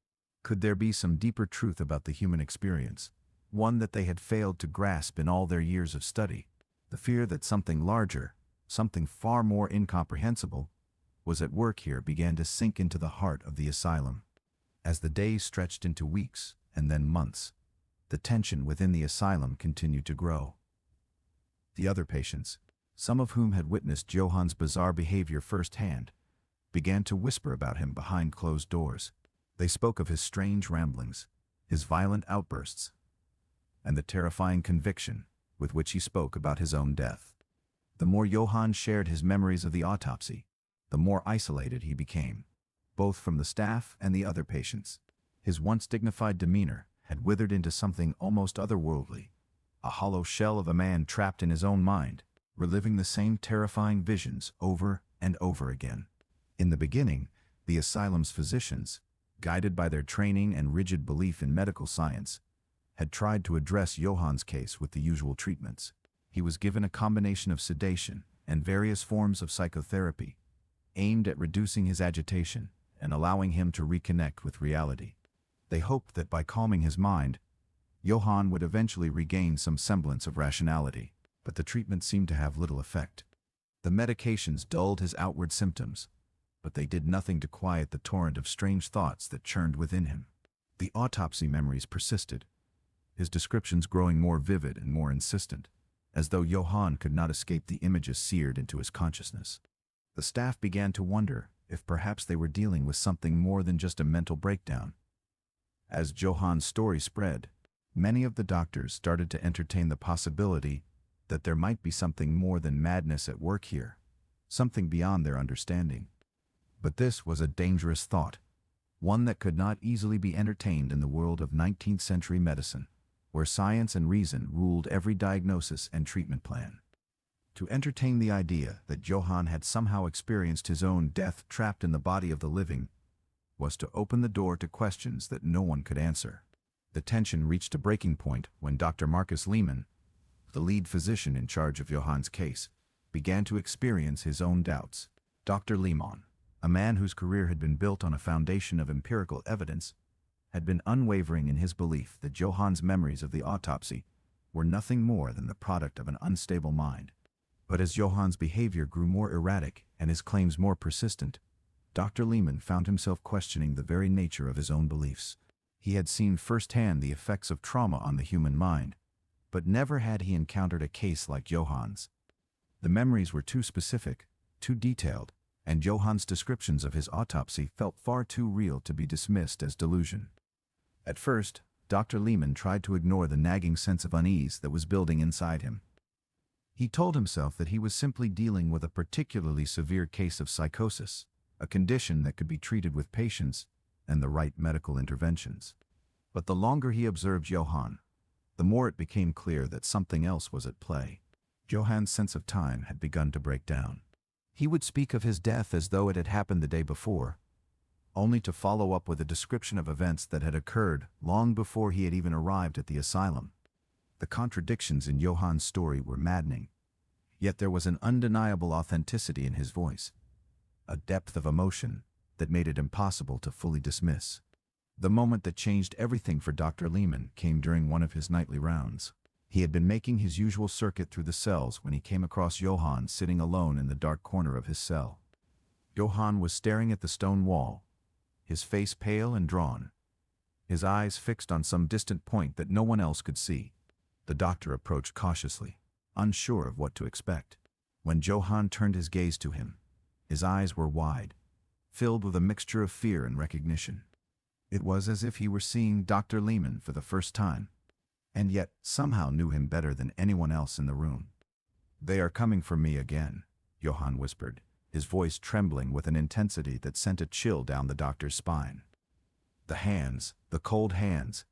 Could there be some deeper truth about the human experience, one that they had failed to grasp in all their years of study? The fear that something larger, something far more incomprehensible, was at work here began to sink into the heart of the asylum. As the days stretched into weeks and then months, the tension within the asylum continued to grow. The other patients, some of whom had witnessed Johann's bizarre behavior firsthand, began to whisper about him behind closed doors. They spoke of his strange ramblings, his violent outbursts, and the terrifying conviction with which he spoke about his own death. The more Johann shared his memories of the autopsy, the more isolated he became, both from the staff and the other patients. His once dignified demeanor had withered into something almost otherworldly, a hollow shell of a man trapped in his own mind, reliving the same terrifying visions over and over again. In the beginning, the asylum's physicians, guided by their training and rigid belief in medical science, had tried to address Johann's case with the usual treatments. He was given a combination of sedation and various forms of psychotherapy, aimed at reducing his agitation and allowing him to reconnect with reality. They hoped that by calming his mind, Johann would eventually regain some semblance of rationality, but the treatment seemed to have little effect. The medications dulled his outward symptoms, but they did nothing to quiet the torrent of strange thoughts that churned within him. The autopsy memories persisted, his descriptions growing more vivid and more insistent, as though Johann could not escape the images seared into his consciousness. The staff began to wonder if perhaps they were dealing with something more than just a mental breakdown. As Johann's story spread, many of the doctors started to entertain the possibility that there might be something more than madness at work here, something beyond their understanding. But this was a dangerous thought, one that could not easily be entertained in the world of 19th-century medicine, where science and reason ruled every diagnosis and treatment plan. To entertain the idea that Johann had somehow experienced his own death trapped in the body of the living was to open the door to questions that no one could answer. The tension reached a breaking point when Dr. Marcus Lehmann, the lead physician in charge of Johann's case, began to experience his own doubts. Dr. Lehmann, a man whose career had been built on a foundation of empirical evidence, had been unwavering in his belief that Johann's memories of the autopsy were nothing more than the product of an unstable mind. But as Johann's behavior grew more erratic and his claims more persistent, Dr. Lehmann found himself questioning the very nature of his own beliefs. He had seen firsthand the effects of trauma on the human mind, but never had he encountered a case like Johann's. The memories were too specific, too detailed, and Johann's descriptions of his autopsy felt far too real to be dismissed as delusion. At first, Dr. Lehman tried to ignore the nagging sense of unease that was building inside him. He told himself that he was simply dealing with a particularly severe case of psychosis, a condition that could be treated with patience and the right medical interventions. But the longer he observed Johann, the more it became clear that something else was at play. Johann's sense of time had begun to break down. He would speak of his death as though it had happened the day before, only to follow up with a description of events that had occurred long before he had even arrived at the asylum. The contradictions in Johann's story were maddening, yet there was an undeniable authenticity in his voice, a depth of emotion that made it impossible to fully dismiss. The moment that changed everything for Dr. Lehman came during one of his nightly rounds. He had been making his usual circuit through the cells when he came across Johann sitting alone in the dark corner of his cell. Johann was staring at the stone wall, his face pale and drawn, his eyes fixed on some distant point that no one else could see. The doctor approached cautiously, unsure of what to expect. When Johann turned his gaze to him, his eyes were wide, filled with a mixture of fear and recognition. It was as if he were seeing Dr. Lehman for the first time, and yet somehow knew him better than anyone else in the room. "They are coming for me again," Johann whispered, his voice trembling with an intensity that sent a chill down the doctor's spine. "The hands, the cold hands,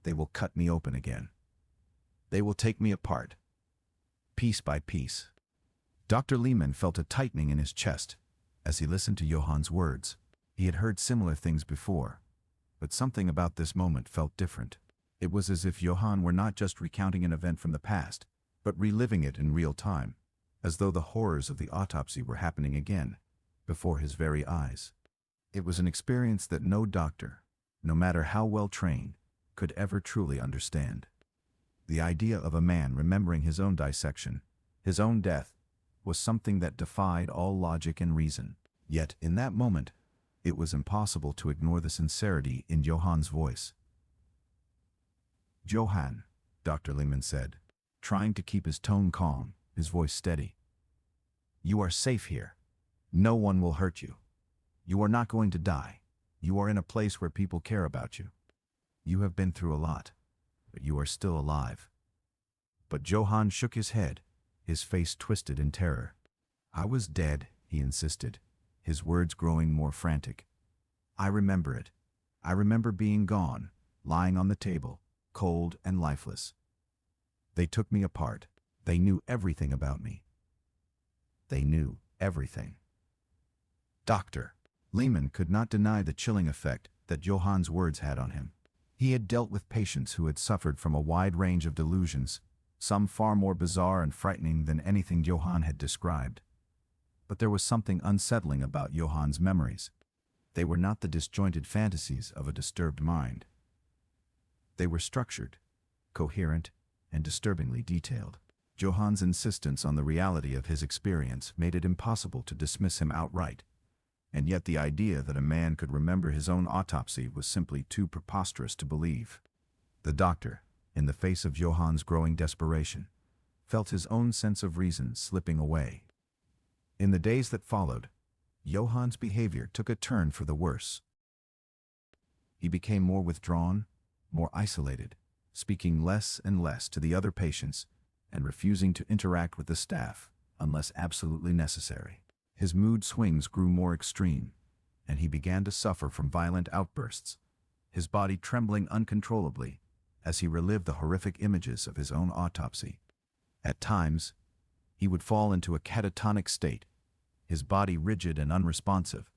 they will cut me open again. They will take me apart, piece by piece." Dr. Lehman felt a tightening in his chest as he listened to Johann's words. He had heard similar things before, but something about this moment felt different. It was as if Johann were not just recounting an event from the past, but reliving it in real time, as though the horrors of the autopsy were happening again, before his very eyes. It was an experience that no doctor, no matter how well trained, could ever truly understand. The idea of a man remembering his own dissection, his own death, was something that defied all logic and reason. Yet, in that moment, it was impossible to ignore the sincerity in Johann's voice. "Johann," Dr. Lehman said, trying to keep his tone calm, his voice steady. "You are safe here. No one will hurt you. You are not going to die. You are in a place where people care about you. You have been through a lot, but you are still alive." But Johann shook his head, his face twisted in terror. "I was dead," he insisted, his words growing more frantic. "I remember it. I remember being gone, lying on the table, cold and lifeless. They took me apart. They knew everything about me. They knew everything." Dr. Lehman could not deny the chilling effect that Johann's words had on him. He had dealt with patients who had suffered from a wide range of delusions, some far more bizarre and frightening than anything Johann had described. But there was something unsettling about Johann's memories. They were not the disjointed fantasies of a disturbed mind. They were structured, coherent, and disturbingly detailed. Johann's insistence on the reality of his experience made it impossible to dismiss him outright, and yet the idea that a man could remember his own autopsy was simply too preposterous to believe. The doctor, in the face of Johann's growing desperation, felt his own sense of reason slipping away. In the days that followed, Johann's behavior took a turn for the worse. He became more withdrawn, more isolated, speaking less and less to the other patients and refusing to interact with the staff unless absolutely necessary. His mood swings grew more extreme, and he began to suffer from violent outbursts, his body trembling uncontrollably as he relived the horrific images of his own autopsy. At times, he would fall into a catatonic state, his body rigid and unresponsive,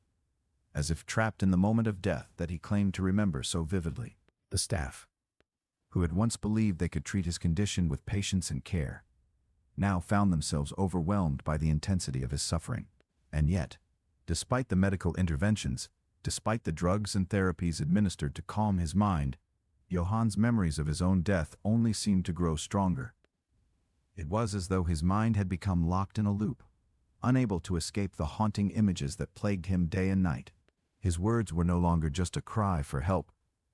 as if trapped in the moment of death that he claimed to remember so vividly. The staff, who had once believed they could treat his condition with patience and care, now found themselves overwhelmed by the intensity of his suffering. And yet, despite the medical interventions, despite the drugs and therapies administered to calm his mind, Johann's memories of his own death only seemed to grow stronger. It was as though his mind had become locked in a loop, unable to escape the haunting images that plagued him day and night. His words were no longer just a cry for help.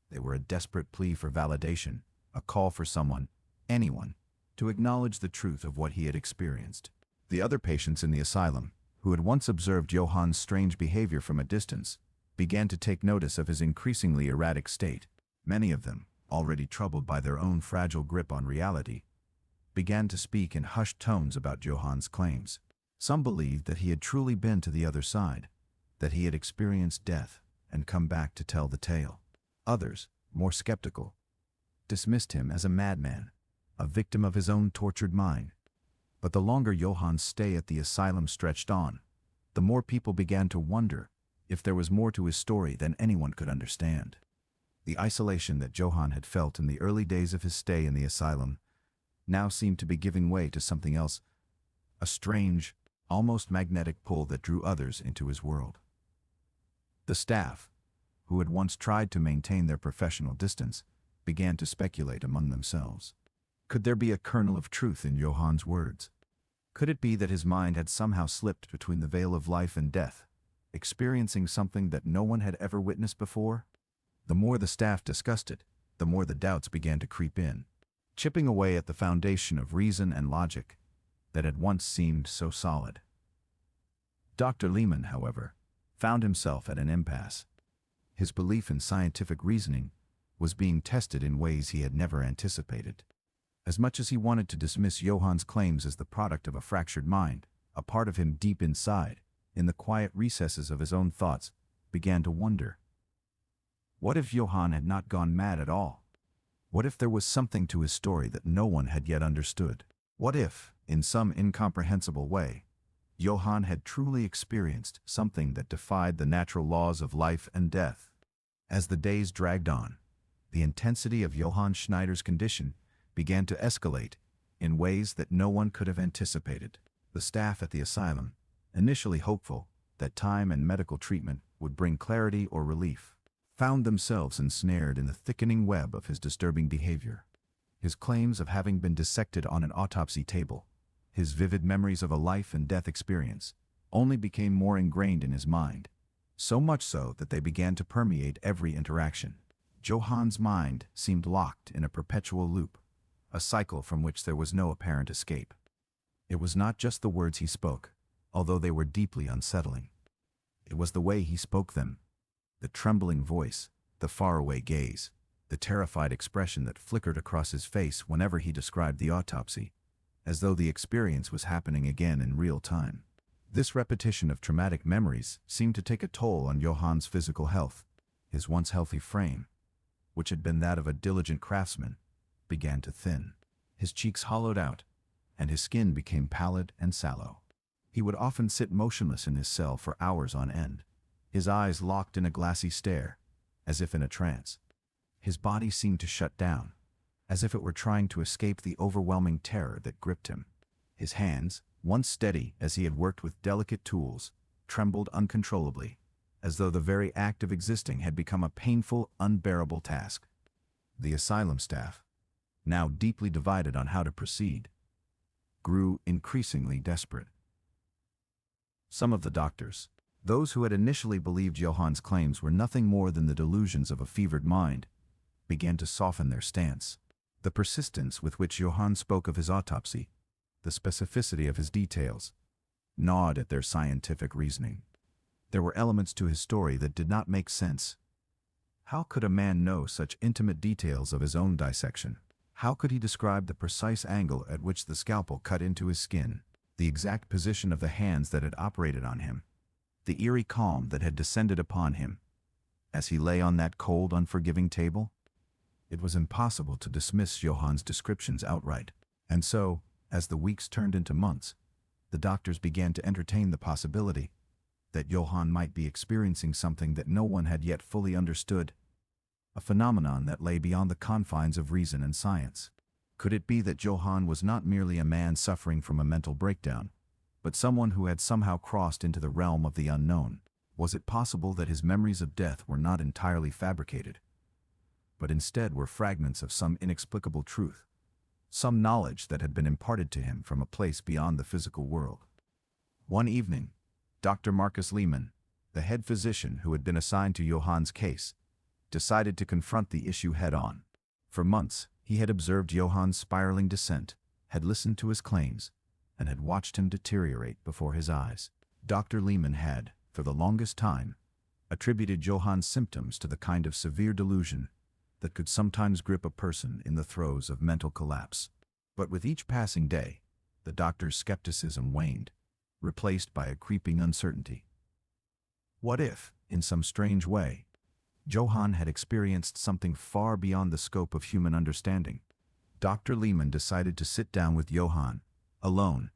They were a desperate plea for validation, a call for someone, anyone, to acknowledge the truth of what he had experienced. The other patients in the asylum, who had once observed Johann's strange behavior from a distance, began to take notice of his increasingly erratic state. Many of them, already troubled by their own fragile grip on reality, began to speak in hushed tones about Johann's claims. Some believed that he had truly been to the other side, that he had experienced death and come back to tell the tale. Others, more skeptical, dismissed him as a madman, a victim of his own tortured mind. But the longer Johann's stay at the asylum stretched on, the more people began to wonder if there was more to his story than anyone could understand. The isolation that Johann had felt in the early days of his stay in the asylum now seemed to be giving way to something else, a strange, almost magnetic pull that drew others into his world. The staff, who had once tried to maintain their professional distance, began to speculate among themselves. Could there be a kernel of truth in Johann's words? Could it be that his mind had somehow slipped between the veil of life and death, experiencing something that no one had ever witnessed before? The more the staff discussed it, the more the doubts began to creep in, chipping away at the foundation of reason and logic that had once seemed so solid. Dr. Lehman, however, found himself at an impasse. His belief in scientific reasoning was being tested in ways he had never anticipated. As much as he wanted to dismiss Johann's claims as the product of a fractured mind, a part of him deep inside, in the quiet recesses of his own thoughts, began to wonder. What if Johann had not gone mad at all? What if there was something to his story that no one had yet understood? What if, in some incomprehensible way, Johann had truly experienced something that defied the natural laws of life and death? As the days dragged on, the intensity of Johann Schneider's condition began to escalate in ways that no one could have anticipated. The staff at the asylum, initially hopeful that time and medical treatment would bring clarity or relief, found themselves ensnared in the thickening web of his disturbing behavior. His claims of having been dissected on an autopsy table, his vivid memories of a life and death experience, only became more ingrained in his mind, so much so that they began to permeate every interaction. Johann's mind seemed locked in a perpetual loop, a cycle from which there was no apparent escape. It was not just the words he spoke, although they were deeply unsettling. It was the way he spoke them, the trembling voice, the faraway gaze, the terrified expression that flickered across his face whenever he described the autopsy, as though the experience was happening again in real time. This repetition of traumatic memories seemed to take a toll on Johann's physical health. His once healthy frame, which had been that of a diligent craftsman, began to thin. His cheeks hollowed out, and his skin became pallid and sallow. He would often sit motionless in his cell for hours on end, his eyes locked in a glassy stare, as if in a trance. His body seemed to shut down, as if it were trying to escape the overwhelming terror that gripped him. His hands, once steady as he had worked with delicate tools, trembled uncontrollably, as though the very act of existing had become a painful, unbearable task. The asylum staff, now deeply divided on how to proceed, grew increasingly desperate. Some of the doctors, those who had initially believed Johann's claims were nothing more than the delusions of a fevered mind, began to soften their stance. The persistence with which Johann spoke of his autopsy, the specificity of his details, gnawed at their scientific reasoning. There were elements to his story that did not make sense. How could a man know such intimate details of his own dissection? How could he describe the precise angle at which the scalpel cut into his skin, the exact position of the hands that had operated on him, the eerie calm that had descended upon him as he lay on that cold, unforgiving table? It was impossible to dismiss Johann's descriptions outright, and so, as the weeks turned into months, the doctors began to entertain the possibility that Johann might be experiencing something that no one had yet fully understood, a phenomenon that lay beyond the confines of reason and science. Could it be that Johann was not merely a man suffering from a mental breakdown, but someone who had somehow crossed into the realm of the unknown? Was it possible that his memories of death were not entirely fabricated, but instead were fragments of some inexplicable truth, some knowledge that had been imparted to him from a place beyond the physical world? One evening, Dr. Marcus Lehmann, the head physician who had been assigned to Johann's case, decided to confront the issue head-on. For months, he had observed Johann's spiraling descent, had listened to his claims, and had watched him deteriorate before his eyes. Dr. Lehmann had, for the longest time, attributed Johann's symptoms to the kind of severe delusion that could sometimes grip a person in the throes of mental collapse. But with each passing day, the doctor's skepticism waned, replaced by a creeping uncertainty. What if, in some strange way, Johann had experienced something far beyond the scope of human understanding? Dr. Lehmann decided to sit down with Johann, alone,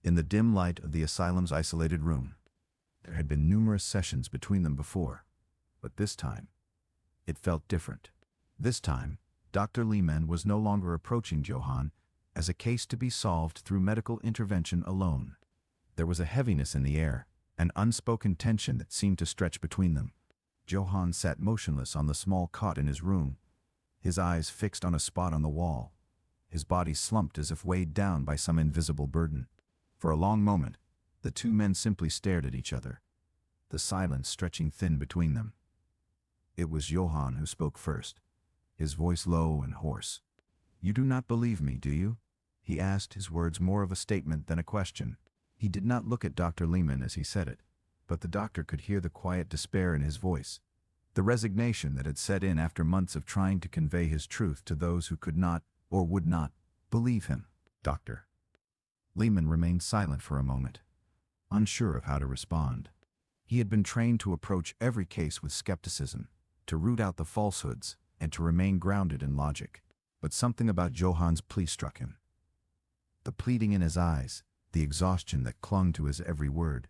in the dim light of the asylum's isolated room. There had been numerous sessions between them before, but this time, it felt different. This time, Dr. Lehmann was no longer approaching Johann as a case to be solved through medical intervention alone. There was a heaviness in the air, an unspoken tension that seemed to stretch between them. Johann sat motionless on the small cot in his room, his eyes fixed on a spot on the wall, his body slumped as if weighed down by some invisible burden. For a long moment, the two men simply stared at each other, the silence stretching thin between them. It was Johann who spoke first, his voice low and hoarse. "You do not believe me, do you?" he asked, his words more of a statement than a question. He did not look at Dr. Lehmann as he said it, but the doctor could hear the quiet despair in his voice, the resignation that had set in after months of trying to convey his truth to those who could not, or would not, believe him. "Doctor." Lehmann remained silent for a moment, unsure of how to respond. He had been trained to approach every case with skepticism, to root out the falsehoods, and to remain grounded in logic. But something about Johann's plea struck him. The pleading in his eyes, the exhaustion that clung to his every word,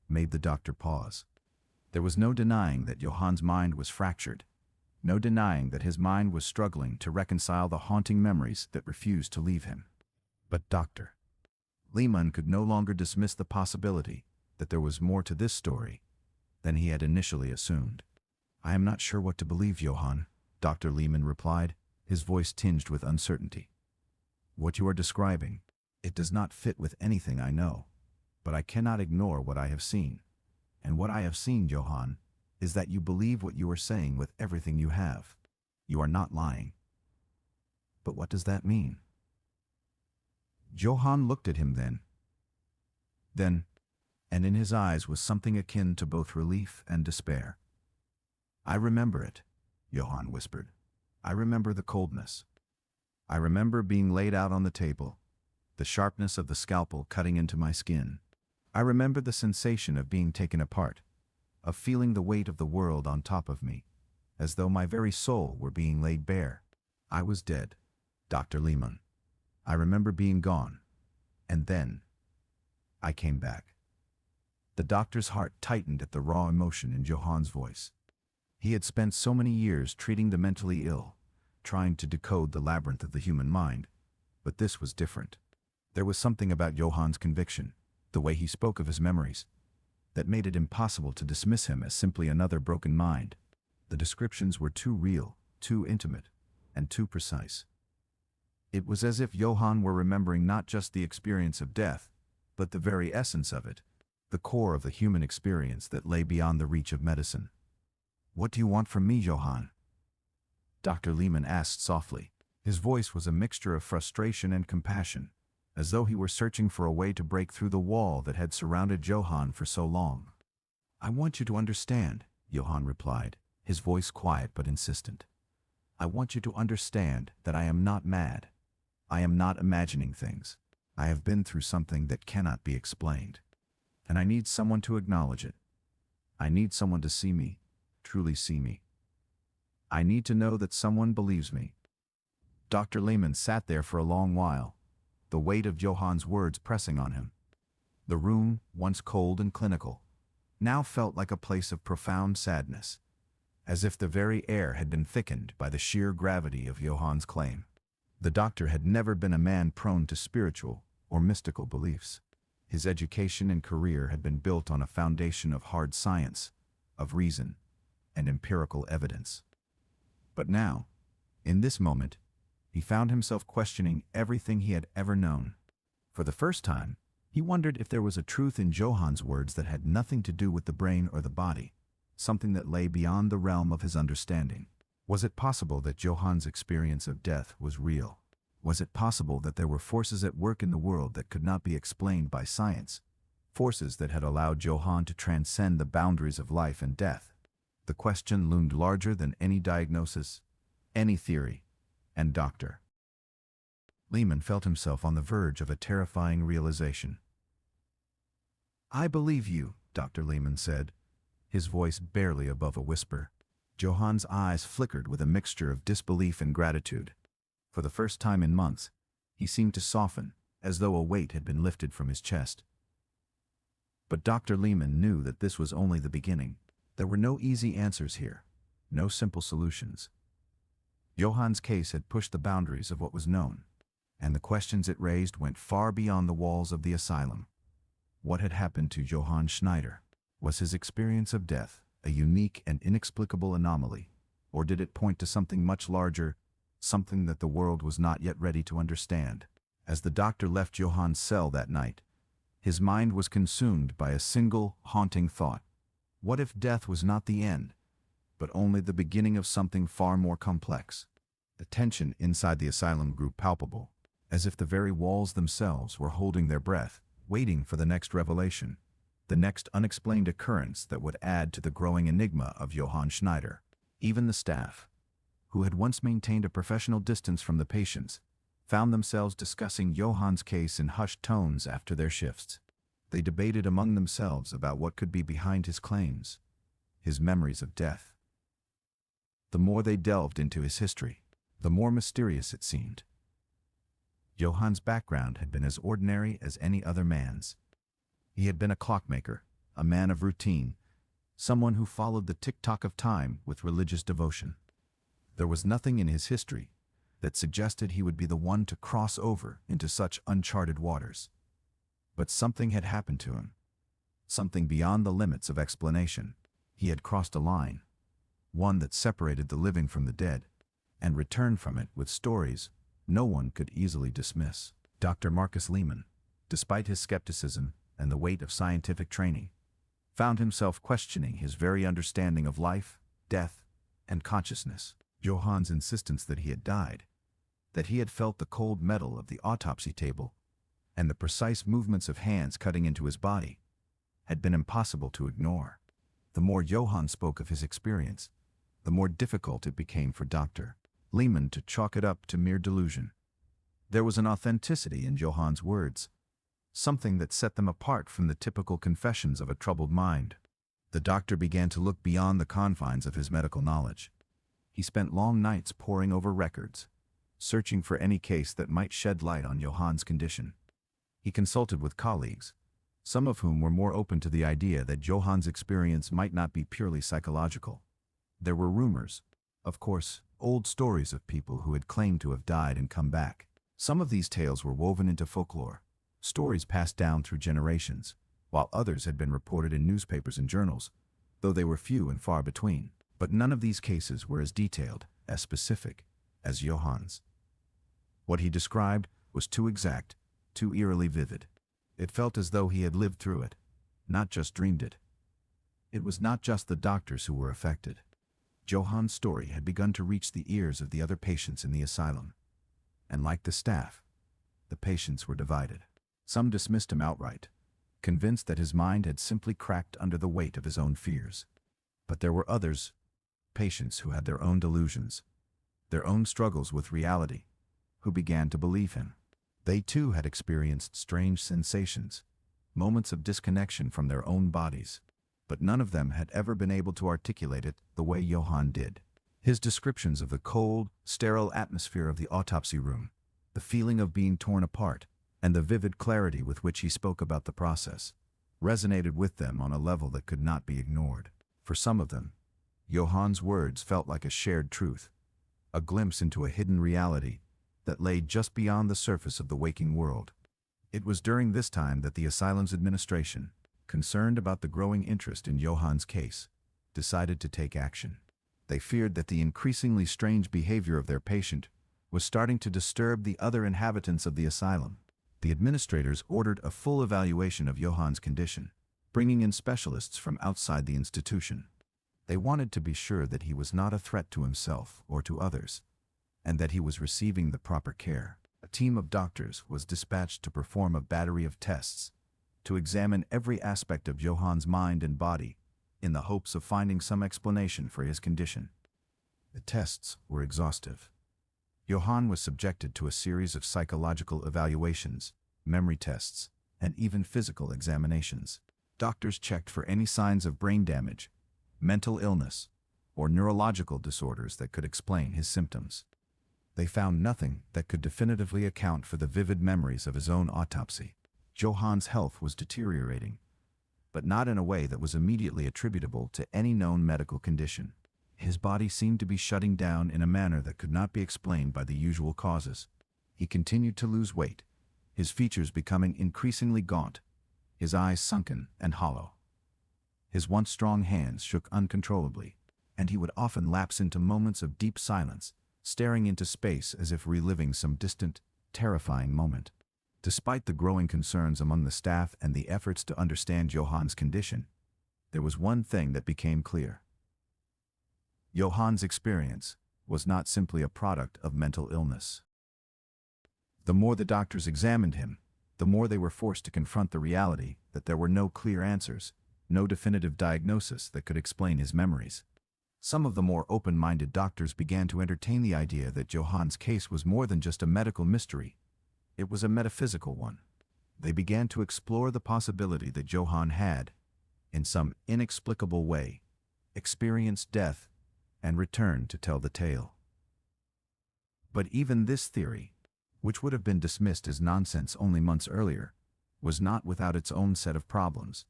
made the doctor pause. There was no denying that Johann's mind was fractured, no denying that his mind was struggling to reconcile the haunting memories that refused to leave him. But Dr. Lehmann could no longer dismiss the possibility that there was more to this story than he had initially assumed. "I am not sure what to believe, Johann," Dr. Lehmann replied, his voice tinged with uncertainty. "What you are describing, it does not fit with anything I know, but I cannot ignore what I have seen. And what I have seen, Johann, is that you believe what you are saying with everything you have. You are not lying." "But what does that mean?" Johann looked at him then, and in his eyes was something akin to both relief and despair. "I remember it," Johann whispered. "I remember the coldness. I remember being laid out on the table, the sharpness of the scalpel cutting into my skin. I remember the sensation of being taken apart, of feeling the weight of the world on top of me, as though my very soul were being laid bare. I was dead, Dr. Lehmann. I remember being gone, and then I came back." The doctor's heart tightened at the raw emotion in Johann's voice. He had spent so many years treating the mentally ill, trying to decode the labyrinth of the human mind, but this was different. There was something about Johann's conviction, the way he spoke of his memories, that made it impossible to dismiss him as simply another broken mind. The descriptions were too real, too intimate, and too precise. It was as if Johann were remembering not just the experience of death, but the very essence of it, the core of the human experience that lay beyond the reach of medicine. "What do you want from me, Johann?" Dr. Lehmann asked softly. His voice was a mixture of frustration and compassion, as though he were searching for a way to break through the wall that had surrounded Johann for so long. "I want you to understand," Johann replied, his voice quiet but insistent. "I want you to understand that I am not mad. I am not imagining things. I have been through something that cannot be explained. And I need someone to acknowledge it. I need someone to see me, truly see me. I need to know that someone believes me." Dr. Lehmann sat there for a long while, the weight of Johann's words pressing on him. The room, once cold and clinical, now felt like a place of profound sadness, as if the very air had been thickened by the sheer gravity of Johann's claim. The doctor had never been a man prone to spiritual or mystical beliefs. His education and career had been built on a foundation of hard science, of reason, and empirical evidence. But now, in this moment, he found himself questioning everything he had ever known. For the first time, he wondered if there was a truth in Johann's words that had nothing to do with the brain or the body, something that lay beyond the realm of his understanding. Was it possible that Johann's experience of death was real? Was it possible that there were forces at work in the world that could not be explained by science, forces that had allowed Johann to transcend the boundaries of life and death. The question loomed larger than any diagnosis, any theory, and doctor. Lehman felt himself on the verge of a terrifying realization. "I believe you," Dr. Lehman said, his voice barely above a whisper. Johann's eyes flickered with a mixture of disbelief and gratitude. For the first time in months, he seemed to soften, as though a weight had been lifted from his chest. But Dr. Lehman knew that this was only the beginning. There were no easy answers here, no simple solutions. Johann's case had pushed the boundaries of what was known, and the questions it raised went far beyond the walls of the asylum. What had happened to Johann Schneider? Was his experience of death a unique and inexplicable anomaly, or did it point to something much larger, something that the world was not yet ready to understand? As the doctor left Johann's cell that night, his mind was consumed by a single, haunting thought. What if death was not the end, but only the beginning of something far more complex? The tension inside the asylum grew palpable, as if the very walls themselves were holding their breath, waiting for the next revelation, the next unexplained occurrence that would add to the growing enigma of Johann Schneider. Even the staff, who had once maintained a professional distance from the patients, found themselves discussing Johann's case in hushed tones after their shifts. They debated among themselves about what could be behind his claims, his memories of death. The more they delved into his history, the more mysterious it seemed. Johann's background had been as ordinary as any other man's. He had been a clockmaker, a man of routine, someone who followed the tick-tock of time with religious devotion. There was nothing in his history that suggested he would be the one to cross over into such uncharted waters. But something had happened to him, something beyond the limits of explanation. He had crossed a line, one that separated the living from the dead, and returned from it with stories no one could easily dismiss. Dr. Marcus Lehman, despite his skepticism and the weight of scientific training, found himself questioning his very understanding of life, death, and consciousness. Johann's insistence that he had died, that he had felt the cold metal of the autopsy table, and the precise movements of hands cutting into his body, had been impossible to ignore. The more Johann spoke of his experience, the more difficult it became for Dr. Lehman to chalk it up to mere delusion. There was an authenticity in Johann's words, something that set them apart from the typical confessions of a troubled mind. The doctor began to look beyond the confines of his medical knowledge. He spent long nights poring over records, searching for any case that might shed light on Johann's condition. He consulted with colleagues, some of whom were more open to the idea that Johann's experience might not be purely psychological. There were rumors, of course, old stories of people who had claimed to have died and come back. Some of these tales were woven into folklore, stories passed down through generations, while others had been reported in newspapers and journals, though they were few and far between. But none of these cases were as detailed, as specific, as Johann's. What he described was too exact, too eerily vivid. It felt as though he had lived through it, not just dreamed it. It was not just the doctors who were affected. Johann's story had begun to reach the ears of the other patients in the asylum. And like the staff, the patients were divided. Some dismissed him outright, convinced that his mind had simply cracked under the weight of his own fears. But there were others, patients who had their own delusions, their own struggles with reality, who began to believe him. They too had experienced strange sensations, moments of disconnection from their own bodies, but none of them had ever been able to articulate it the way Johann did. His descriptions of the cold, sterile atmosphere of the autopsy room, the feeling of being torn apart, and the vivid clarity with which he spoke about the process, resonated with them on a level that could not be ignored. For some of them, Johann's words felt like a shared truth, a glimpse into a hidden reality that lay just beyond the surface of the waking world. It was during this time that the asylum's administration, concerned about the growing interest in Johann's case, decided to take action. They feared that the increasingly strange behavior of their patient was starting to disturb the other inhabitants of the asylum. The administrators ordered a full evaluation of Johann's condition, bringing in specialists from outside the institution. They wanted to be sure that he was not a threat to himself or to others, and that he was receiving the proper care. A team of doctors was dispatched to perform a battery of tests, to examine every aspect of Johann's mind and body, in the hopes of finding some explanation for his condition. The tests were exhaustive. Johann was subjected to a series of psychological evaluations, memory tests, and even physical examinations. Doctors checked for any signs of brain damage, mental illness, or neurological disorders that could explain his symptoms. They found nothing that could definitively account for the vivid memories of his own autopsy. Johann's health was deteriorating, but not in a way that was immediately attributable to any known medical condition. His body seemed to be shutting down in a manner that could not be explained by the usual causes. He continued to lose weight, his features becoming increasingly gaunt, his eyes sunken and hollow. His once strong hands shook uncontrollably, and he would often lapse into moments of deep silence, staring into space as if reliving some distant, terrifying moment. Despite the growing concerns among the staff and the efforts to understand Johann's condition, there was one thing that became clear. Johann's experience was not simply a product of mental illness. The more the doctors examined him, the more they were forced to confront the reality that there were no clear answers, no definitive diagnosis that could explain his memories. Some of the more open-minded doctors began to entertain the idea that Johann's case was more than just a medical mystery. It was a metaphysical one. They began to explore the possibility that Johann had, in some inexplicable way, experienced death and returned to tell the tale. But even this theory, which would have been dismissed as nonsense only months earlier, was not without its own set of problems.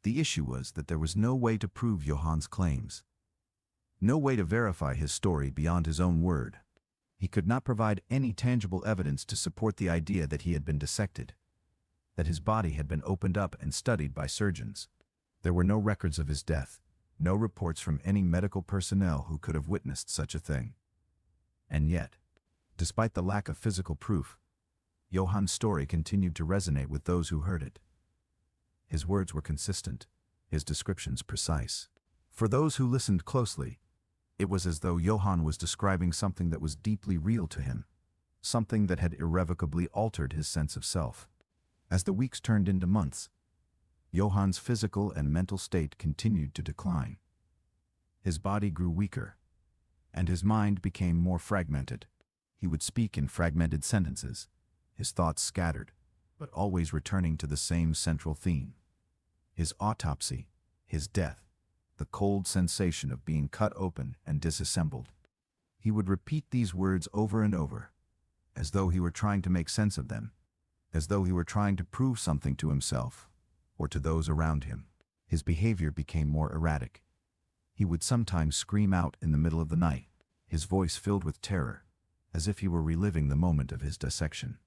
The issue was that there was no way to prove Johann's claims. No way to verify his story beyond his own word. He could not provide any tangible evidence to support the idea that he had been dissected, that his body had been opened up and studied by surgeons. There were no records of his death, no reports from any medical personnel who could have witnessed such a thing. And yet, despite the lack of physical proof, Johann's story continued to resonate with those who heard it. His words were consistent, his descriptions precise. For those who listened closely, it was as though Johann was describing something that was deeply real to him, something that had irrevocably altered his sense of self. As the weeks turned into months, Johann's physical and mental state continued to decline. His body grew weaker, and his mind became more fragmented. He would speak in fragmented sentences, his thoughts scattered, but always returning to the same central theme: his autopsy, his death, the cold sensation of being cut open and disassembled. He would repeat these words over and over, as though he were trying to make sense of them, as though he were trying to prove something to himself or to those around him. His behavior became more erratic. He would sometimes scream out in the middle of the night, his voice filled with terror, as if he were reliving the moment of his dissection.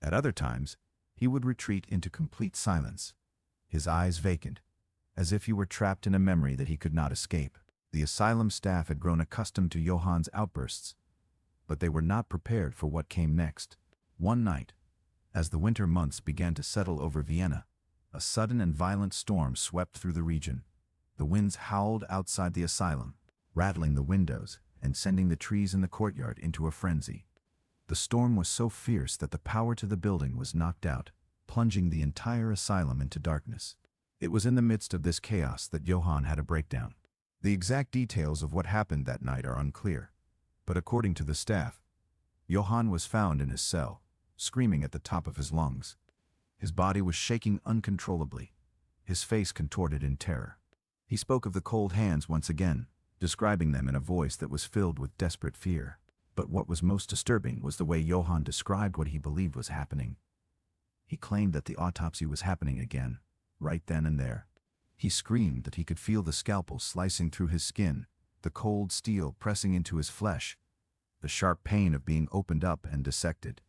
At other times, he would retreat into complete silence, his eyes vacant, as if he were trapped in a memory that he could not escape. The asylum staff had grown accustomed to Johann's outbursts, but they were not prepared for what came next. One night, as the winter months began to settle over Vienna, a sudden and violent storm swept through the region. The winds howled outside the asylum, rattling the windows and sending the trees in the courtyard into a frenzy. The storm was so fierce that the power to the building was knocked out, plunging the entire asylum into darkness. It was in the midst of this chaos that Johann had a breakdown. The exact details of what happened that night are unclear, but according to the staff, Johann was found in his cell, screaming at the top of his lungs. His body was shaking uncontrollably, his face contorted in terror. He spoke of the cold hands once again, describing them in a voice that was filled with desperate fear. But what was most disturbing was the way Johann described what he believed was happening. He claimed that the autopsy was happening again, right then and there. He screamed that he could feel the scalpel slicing through his skin, the cold steel pressing into his flesh, the sharp pain of being opened up and dissected.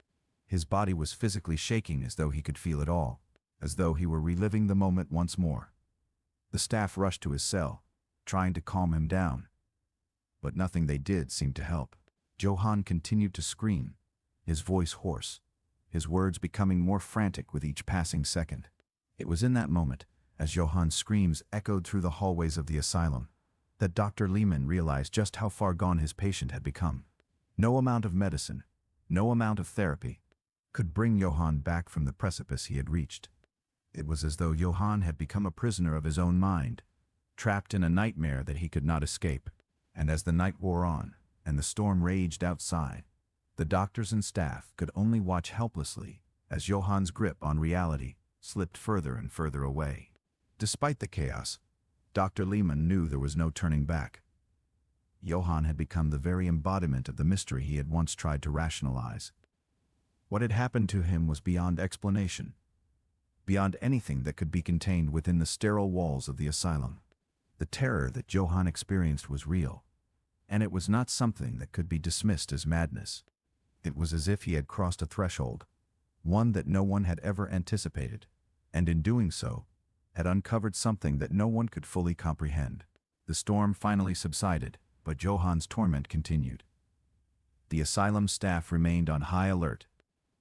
His body was physically shaking as though he could feel it all, as though he were reliving the moment once more. The staff rushed to his cell, trying to calm him down, but nothing they did seemed to help. Johann continued to scream, his voice hoarse, his words becoming more frantic with each passing second. It was in that moment, as Johann's screams echoed through the hallways of the asylum, that Dr. Lehmann realized just how far gone his patient had become. No amount of medicine, no amount of therapy, could bring Johann back from the precipice he had reached. It was as though Johann had become a prisoner of his own mind, trapped in a nightmare that he could not escape. And as the night wore on, and the storm raged outside, the doctors and staff could only watch helplessly as Johann's grip on reality slipped further and further away. Despite the chaos, Dr. Lehmann knew there was no turning back. Johann had become the very embodiment of the mystery he had once tried to rationalize. What had happened to him was beyond explanation, beyond anything that could be contained within the sterile walls of the asylum. The terror that Johann experienced was real, and it was not something that could be dismissed as madness. It was as if he had crossed a threshold, one that no one had ever anticipated, and in doing so, had uncovered something that no one could fully comprehend. The storm finally subsided, but Johann's torment continued. The asylum staff remained on high alert,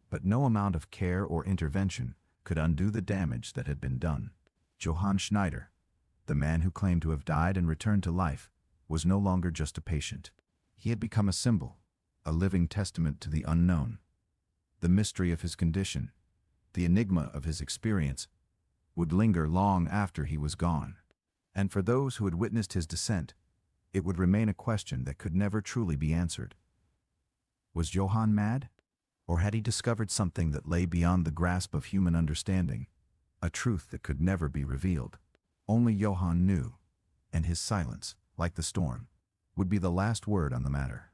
but no amount of care or intervention could undo the damage that had been done. Johann Schneider, the man who claimed to have died and returned to life, was no longer just a patient. He had become a symbol, a living testament to the unknown. The mystery of his condition, the enigma of his experience, would linger long after he was gone. And for those who had witnessed his descent, it would remain a question that could never truly be answered. Was Johann mad? Or had he discovered something that lay beyond the grasp of human understanding, a truth that could never be revealed? Only Johann knew, and his silence, like the storm, would be the last word on the matter.